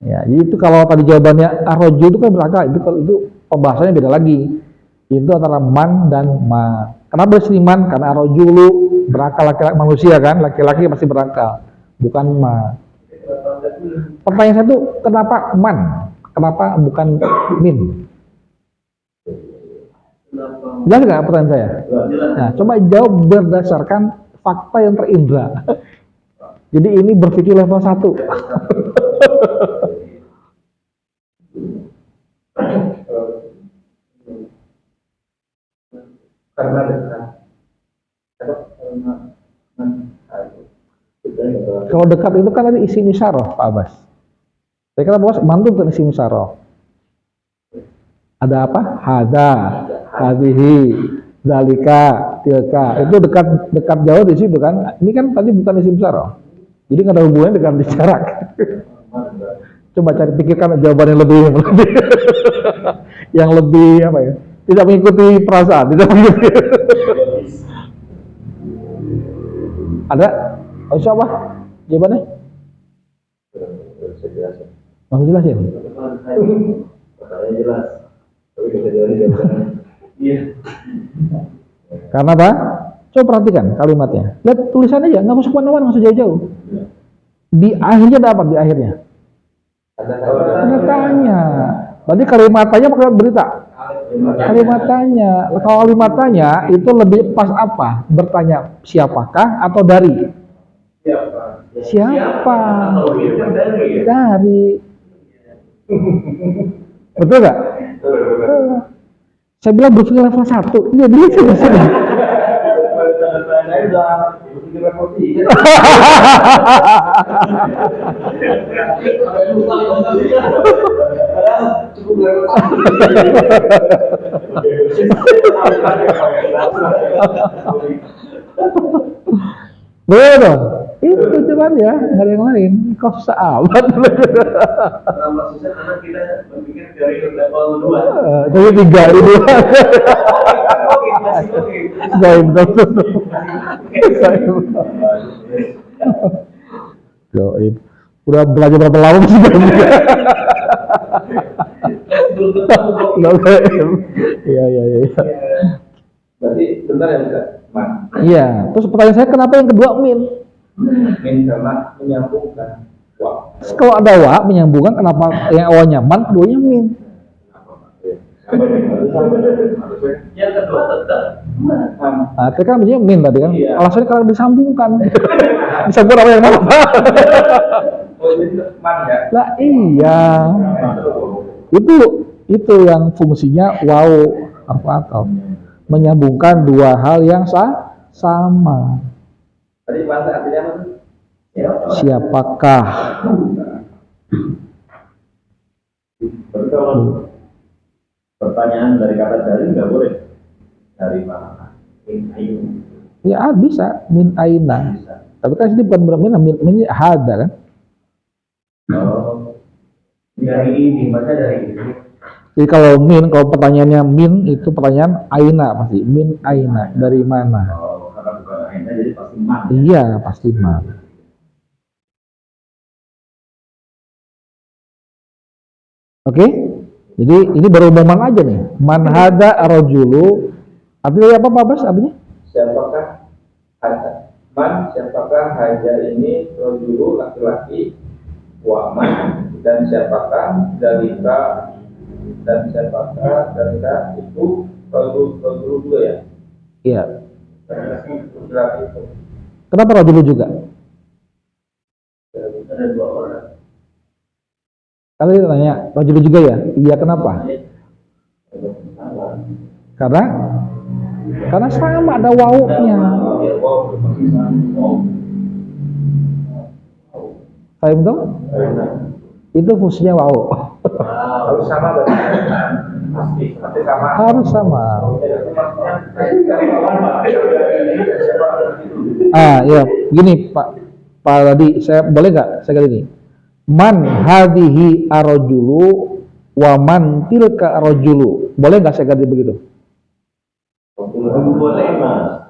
Ya, jadi itu kalau tadi jawabannya arroju itu kan berakal, itu kalau itu pembahasannya beda lagi. Itu antara man dan ma. Kenapa disini man? Karena arrojulu berakal laki-laki manusia kan, laki-laki pasti berakal, bukan ma. Pertanyaan satu, kenapa man? Kenapa bukan min? Jelas nggak pertanyaan saya? Nah, coba jawab berdasarkan fakta yang terindra. Jadi ini berpikir level 1. Karena dekat. Kalau dekat itu kan tadi isim isyarah, Pak Abbas. Saya kira bos mantu bukan isim isyarah. Ada apa? Hada, hadihi, dalika, tilka. Itu dekat jauh di situ kan. Ini kan tadi bukan isim isyarah. Jadi nggak ada hubungannya dengan jarak. Coba cari pikirkan jawaban yang lebih yang lebih apa ya? Tidak mengikuti perasaan, tidak mengikuti. Ada? Oh, siapa? Jawabannya? Mau jelasin? Pertanyaan jelas. Tapi bisa jelasin. Iya. Karena apa? Coba perhatikan kalimatnya. Lihat tulisannya aja, nggak usah kemana-mana, nggak usah jauh-jauh. Di akhirnya ada apa di akhirnya? Tanda tanya. Berarti kalimat tanya pakai berita. Kalimat tanya. Kalau kalimat tanya itu lebih pas apa? Bertanya siapakah atau dari? Siapa? Dari. Betul nggak? Saya bilang berpikir level 1. Iya, dia di sini. Saya udah berpikir level 3. Cukup level 1. Betul dong? Itu cuman ya, nggak ada yang lain. Kau sahabat. Nama susah karena kita berpikir dari level 2. Jadi 3 itu. Oke, masih oke. Gaib. Udah belajar berapa lama sih gaib? Iya. Berarti bentar ya Ustaz? Iya. Terus pertanyaan saya kenapa yang kedua min? Min karena menyambungkan. Wah. Kalau ada wa menyambungkan, kenapa yang awalnya man, keduanya min? Yang kedua tetap Nah, tadi kan maksudnya min tadi kan. Iya. Alasannya karena disambungkan. Disambungkan apa yang mana? Oh, ini man ya. Lah iya. Itu yang fungsinya waw atau menyambungkan dua hal yang sama. Tadi man artinya apa tuh? Siapakah? Tapi kalau pertanyaan dari kata dari nggak boleh. Dari mana? Ayu. Ya bisa min aina. Bisa. Tapi kan ini bukan berarti min ini hada kan? Oh, dari ini, masa dari ini. Jadi kalau pertanyaannya min itu pertanyaan aina pasti min aina dari mana? Oh, karena bukan aina jadi pasti man. Iya pasti man. Oke, jadi ini baru umuman aja nih. Man hada rajulu. Artinya apa Pak Bas? Artinya? Siapakah haja? Man, siapakah haja ini rojulu laki-laki, waman, dan siapakah dalika, dan siapakah dalika itu rojulu juga ya? Iya. Laki-laki itu. Kenapa rajulu juga? Ada dua orang. Kalau dia tanya rajulu juga ya? Iya kenapa? Karena sama ada wawunya. Paham dong? Itu fungsinya wawu. Harus sama berarti. Pasti sama. Harus sama. Ya, gini Pak tadi saya boleh nggak saya kali ini? Man hadhihi arrojulu wa man tilka arrojulu. Boleh nggak saya ganti begitu? Boleh mas.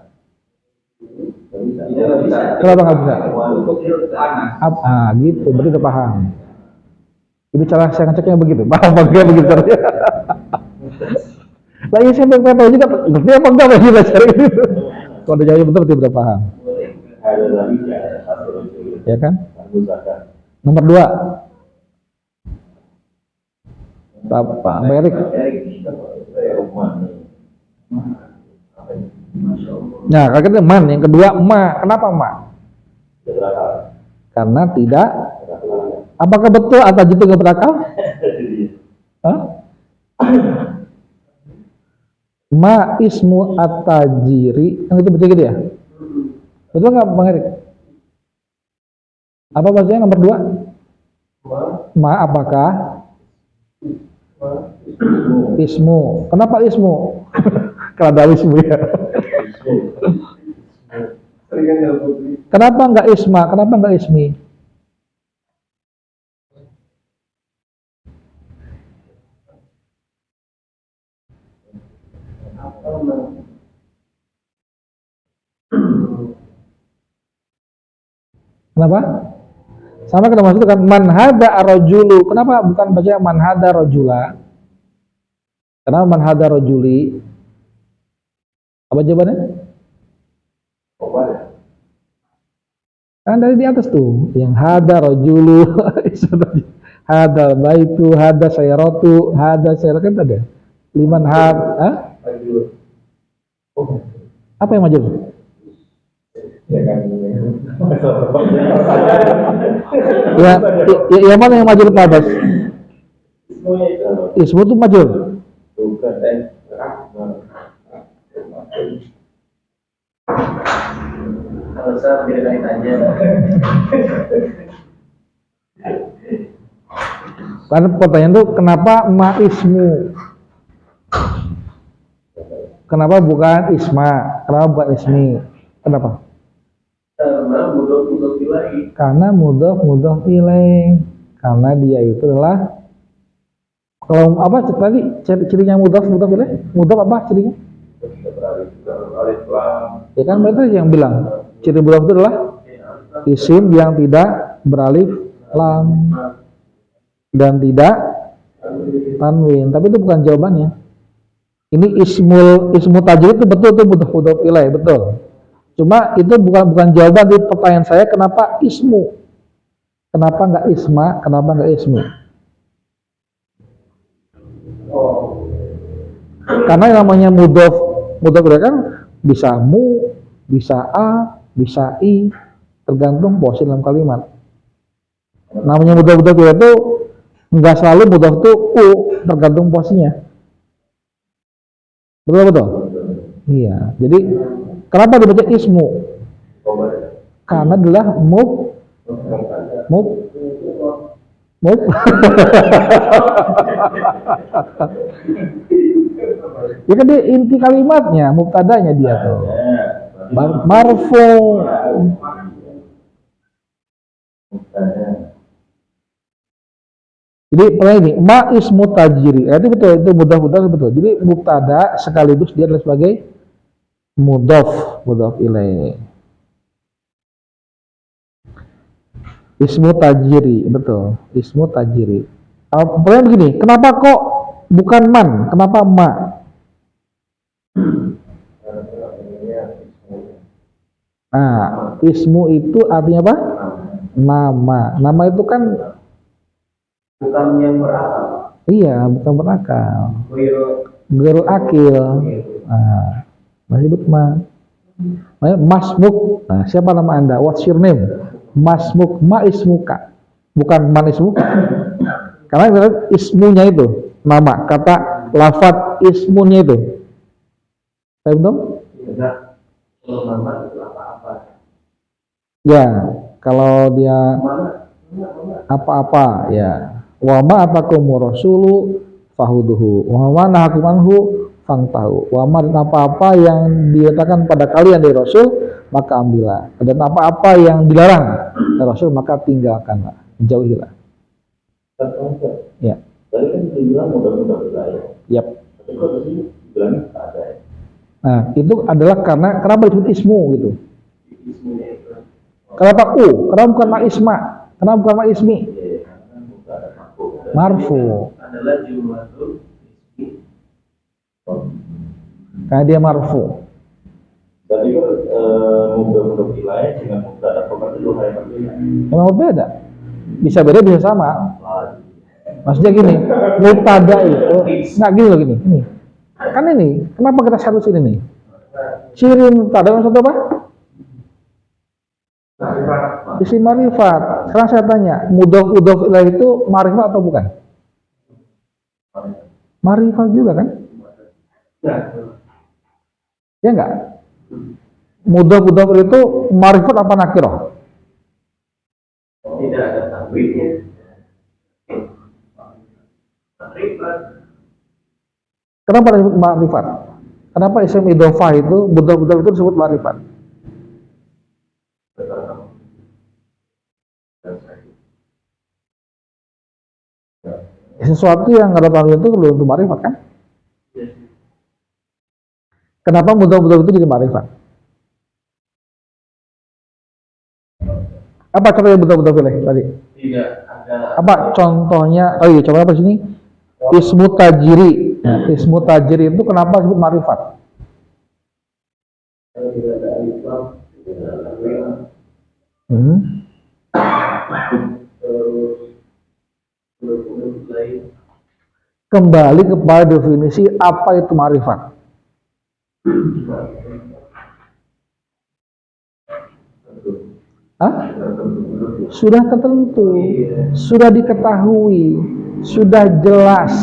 Kenapa nggak bisa? Untuk panas. Gitu, berarti udah paham. Itu cara saya ngeceknya begitu. Paham apa enggak begitu caranya? Lah ya saya pengen tahu juga, ngerti apa enggak lagi belajar itu. Kalau udah jawab betul, berarti udah paham. Ada lagi ya, satu lagi. Ya kan? Misalkan. Nomor 2. Pak Erik. Nah, kakaknya man, yang kedua ma. Kenapa ma? Karena tidak. Apakah betul atas itu nggak berakal? Hah? Ma ismu at-tajiri, kan itu betul gitu ya? Betul nggak Bang Erik? Apa bahasanya nomor 2? Ma apakah? Ismu. Kenapa ismu? Karena ada ismu ya. Kenapa nggak isma? Kenapa nggak ismi? Kenapa? Sama kita maksud kan man hada arrojulu. Kenapa bukan baca man hada rojula? Kenapa man hada rojuli? Apa jawabannya? Kan dari di atas tuh, yang hada rojulu, hada baitu, hada sayarotu, hada sayarakan ada. Liman had, apa yang majul? Ya, yang mana yang majul Pak Abbas? Ismu itu majul. Kalau saya beda tanya. Karena pertanyaan itu kenapa ma ismu? Kenapa bukan isma? Kenapa bukan ismi? Kenapa? Karena mudah pilih. Karena mudah pilih. Karena dia itu adalah kalau apa tadi cirinya mudah pilih? Mudah apa cirinya? Ya kan mereka yang bilang ciri mudah itu adalah isim yang tidak beralif lam dan tidak tanwin. Tapi itu bukan jawabannya. Ini ismu tajwid itu betul tuh mudah pilih betul. Cuma itu bukan jawaban di pertanyaan saya kenapa ismu, kenapa nggak isma, kenapa nggak ismi? Karena yang namanya mudhof pilih kan Bisa mu, bisa a, bisa i, tergantung posisi dalam kalimat. Namanya mudhaf ilaih itu nggak selalu mudhaf itu u, tergantung posisinya. Betul? Iya. Jadi kenapa dibaca ismu? Karena adalah mub. Ya kan dia inti kalimatnya, mubtadanya dia tuh. Marfu. Jadi pertanyaan ini, ma ismu tajiri. Itu betul, itu mudhaf betul. Jadi mubtada sekaligus dia adalah sebagai mudhaf ilaih. Ismu tajiri, betul. Ismu tajiri. Pertanyaan begini, kenapa kok bukan man? Kenapa ma? Nah, ismu itu artinya apa? Nama. Nama itu kan bukan yang berakal. iya, bukan berakal. Guru akil. Nah, masih disebut ma. Masmuk. Nah, siapa nama Anda? What's your name? Masmuk, ma ismuka. Bukan man ismuka. Karena ismunya itu nama, kata lafaz ismunya itu. Tahu belum? Kalau nama itu apa-apa. Ya, kalau dia apa-apa ya. Wa ma atakum rasulu fahuduhu. Wa ma nahakum anhu fangtahu. Wa ma, dan apa-apa yang diletakkan pada kalian dari Rasul, maka ambillah. Dan apa-apa yang dilarang dari Rasul, maka tinggalkanlah, jauhilah. Ya. Tadi kan dibilang mudah-mudah ilaih. Yap. Tapi kok di sini bilangnya tak ada ya? Nah, itu adalah karena kenapa disebut ismu gitu. Ismunya itu. Kenapa u? Kenapa bukan ma isma? Kenapa bukan ma ismi? Iya, karena bukan ada marfu. Marfu. Adalah jumlatul ismi. Karena dia marfu. Tadi kan mudah-mudah ilaih dengan mubtada khobar itu hal yang berbeda. Memang berbeda. Bisa beda, bisa sama. Maksudnya gini, mubtada itu nggak gini loh, gini. Kan ini, kenapa kita harus ini nih? Ciri mubtada maksud apa? Isim ma'rifat. Sekarang saya tanya, mudhaf ilaih itu ma'rifat atau bukan? Ma'rifat juga kan? Ya enggak? Mudhaf itu ma'rifat apa nakirah? Tidak ada tanwinnya. Ma'rifat. Kenapa disebut ma'rifat? Kenapa isim idhofah itu, mudhaf itu disebut ma'rifat? Sesuatu yang nggak ada tanwin itu belum tentu ma'rifat kan? Kenapa mudhaf itu jadi ma'rifat? Apa contohnya mudhaf ilaih tadi? Tidak ada. Apa contohnya? Oh iya, coba apa sini? Ismu tajiri. Nah, ismu tajiri itu kenapa disebut ma'rifat? Tidak ada alif lam, tidak ada tanwin. Terus lain. Kembali kepada definisi apa itu ma'rifat. Hah? Sudah tertentu, sudah diketahui, sudah jelas.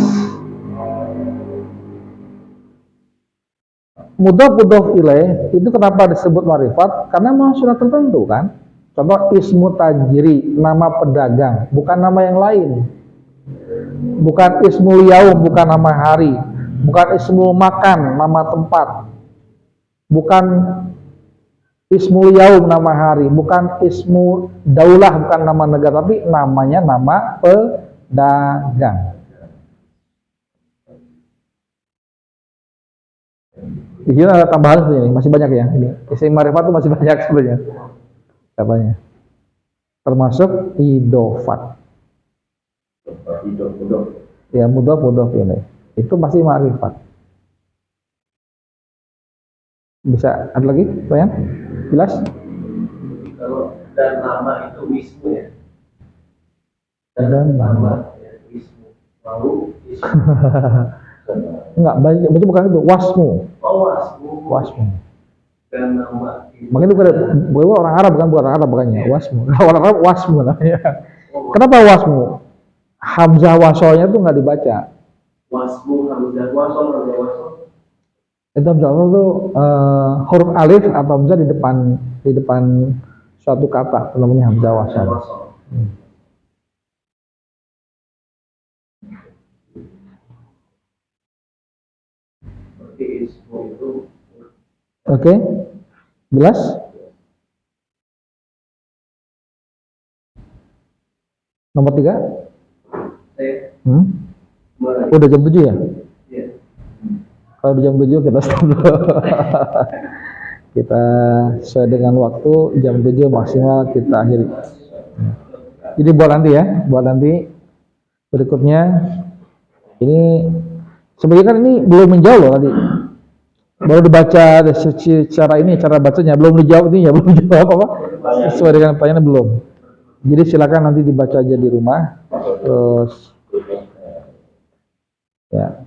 Mudhaf ilaih itu kenapa disebut ma'rifat? Karena memang sudah tertentu kan. Contoh ismu tajiri, nama pedagang, bukan nama yang lain. Bukan ismul yaum, bukan nama hari. Bukan ismul makan, nama tempat. Bukan ismul yaum, nama hari. Bukan ismu daulah, bukan nama negara, tapi namanya nama pedagang. Di sini ada tambahan sebenarnya, masih banyak ya. Ini isim ma'rifat itu masih banyak sebenarnya. Apanya? Termasuk idofat. Ya, mudhaf ilaih. Itu masih ma'rifat. Bisa ada lagi, Bayang? Jelas? Kalau dan nama itu ismu ya. Dan nama. Ya, ismu. Lalu ismu. Enggak, baca bukan itu, wasmu. Oh, wasmu. Wasmu. dan nama Makanya itu bukan orang Arab, bukan orang Arab makanya wasmu. Kalau orang Arab wasmu namanya. Kenapa wasmu? Hamzah wasolnya tuh nggak dibaca. wasmu hamzah wasol hamzah wasol Itu hamzah wasol tuh huruf alif atau hamzah di depan suatu kata, itu namanya hamzah wasol. wasol. Berarti ismu itu Oke, jelas? Nomor 3? saya Udah jam 7 ya? ya. Kalau udah jam 7 kita stop dulu. Kita sesuai dengan waktu, jam 7 maksimal kita akhiri. Jadi buat nanti berikutnya ini sebenarnya kan ini belum menjawab loh tadi. Baru dibaca cara ini, cara bacanya belum dijawab ini ya, belum dijawab apa sesuai dengan pertanyaan belum. Jadi silakan nanti dibaca aja di rumah. Terus ya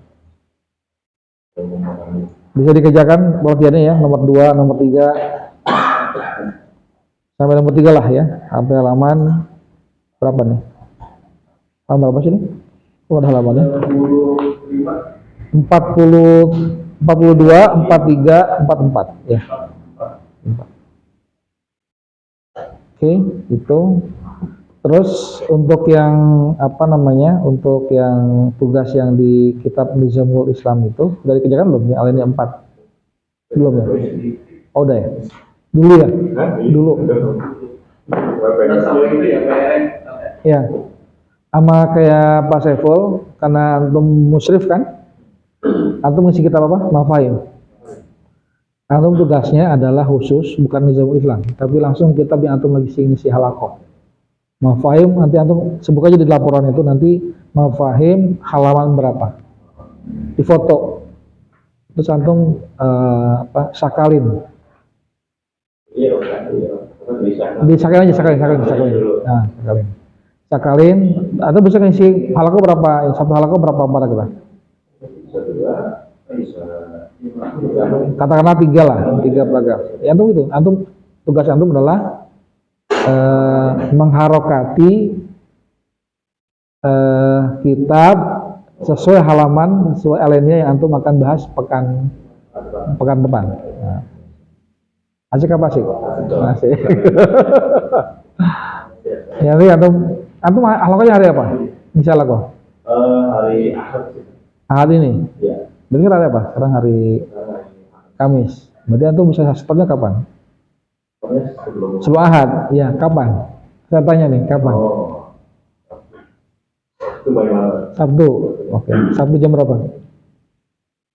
bisa dikerjakan pengertiannya ya, nomor 2, nomor 3 sampai nomor 3 lah ya, sampai halaman berapa nih? Halaman berapa sih ini? Oh, ada halamannya 40, 42, 43, 44 ya. Oke, itu. Terus untuk yang untuk yang tugas yang di kitab Nizamul Islam itu sudah dikerjakan belum? Yang alinea 4 belum ya? Oh udah ya? Dulu ya? Dulu. Nah, sama itu ya PRN Ya, sama kayak Pak Saiful, karena antum musyrif kan? Antum ngisi kitab apa? Mafahim. Antum tugasnya adalah khusus, bukan Nizamul Islam, tapi langsung kitab yang antum lagi ngisi halakoh. Mafahim, nanti antum sebut aja di laporan itu nanti mafahim halaman berapa, di foto, terus antum sakalin. Sakalin. Nah, sakalin. Atau bisa ngisi halakoh berapa? Satu halakoh berapa paragraf? Katakanlah 3 lah, 3 paragraf. Ya antum itu, tugas antum adalah mengharokati kitab sesuai halaman, sesuai alinea yang antum akan bahas pekan depan. Nah. Asik apa asik? Asik. Ya, nanti antum halakanya hari apa? Insya Allah. Hari Ahad. Ahad ini. Ya. Berarti hari apa? Sekarang hari Kamis. Berarti antum bisa startnya kapan? Sebelum Ahad, ya kapan? Saya tanya nih, kapan? Oh, itu bagaimana? Sabtu, oke. Sabtu jam berapa?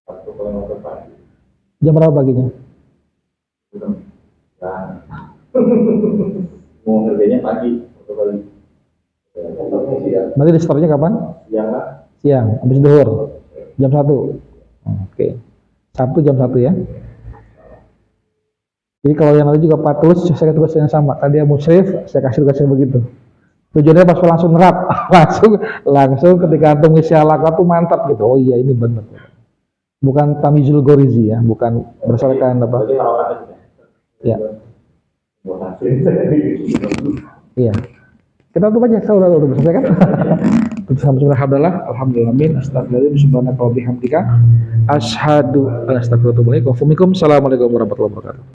Sabtu paling depan. Jam berapa paginya? Mau ngerjainnya pagi atau kali? Nanti di startnya kapan? Siang lah. Siang, habis duhur. Jam 1. Oke. Sabtu jam 1 ya. Jadi kalau yang nanti juga Pak tulis, saya tugas yang sama. Tadi dia musyrif, saya kasih tugas yang begitu. Tujuannya pas langsung nerap, langsung ketika antum ngisi halaqah tuh mantap gitu. Oh iya ini benar. Bukan tamizul gorizi ya, bukan berdasarkan apa? Ya. Iya. Kita tutup aja, kalau udah selesai kan? Alhamdulillah, amin. Astagfirullahaladzim, subhanaka wa bihamdika. Asyhadu an la ilaha illa anta, astaghfiruka wa atubu ilaik. Assalamualaikum warahmatullahi wabarakatuh.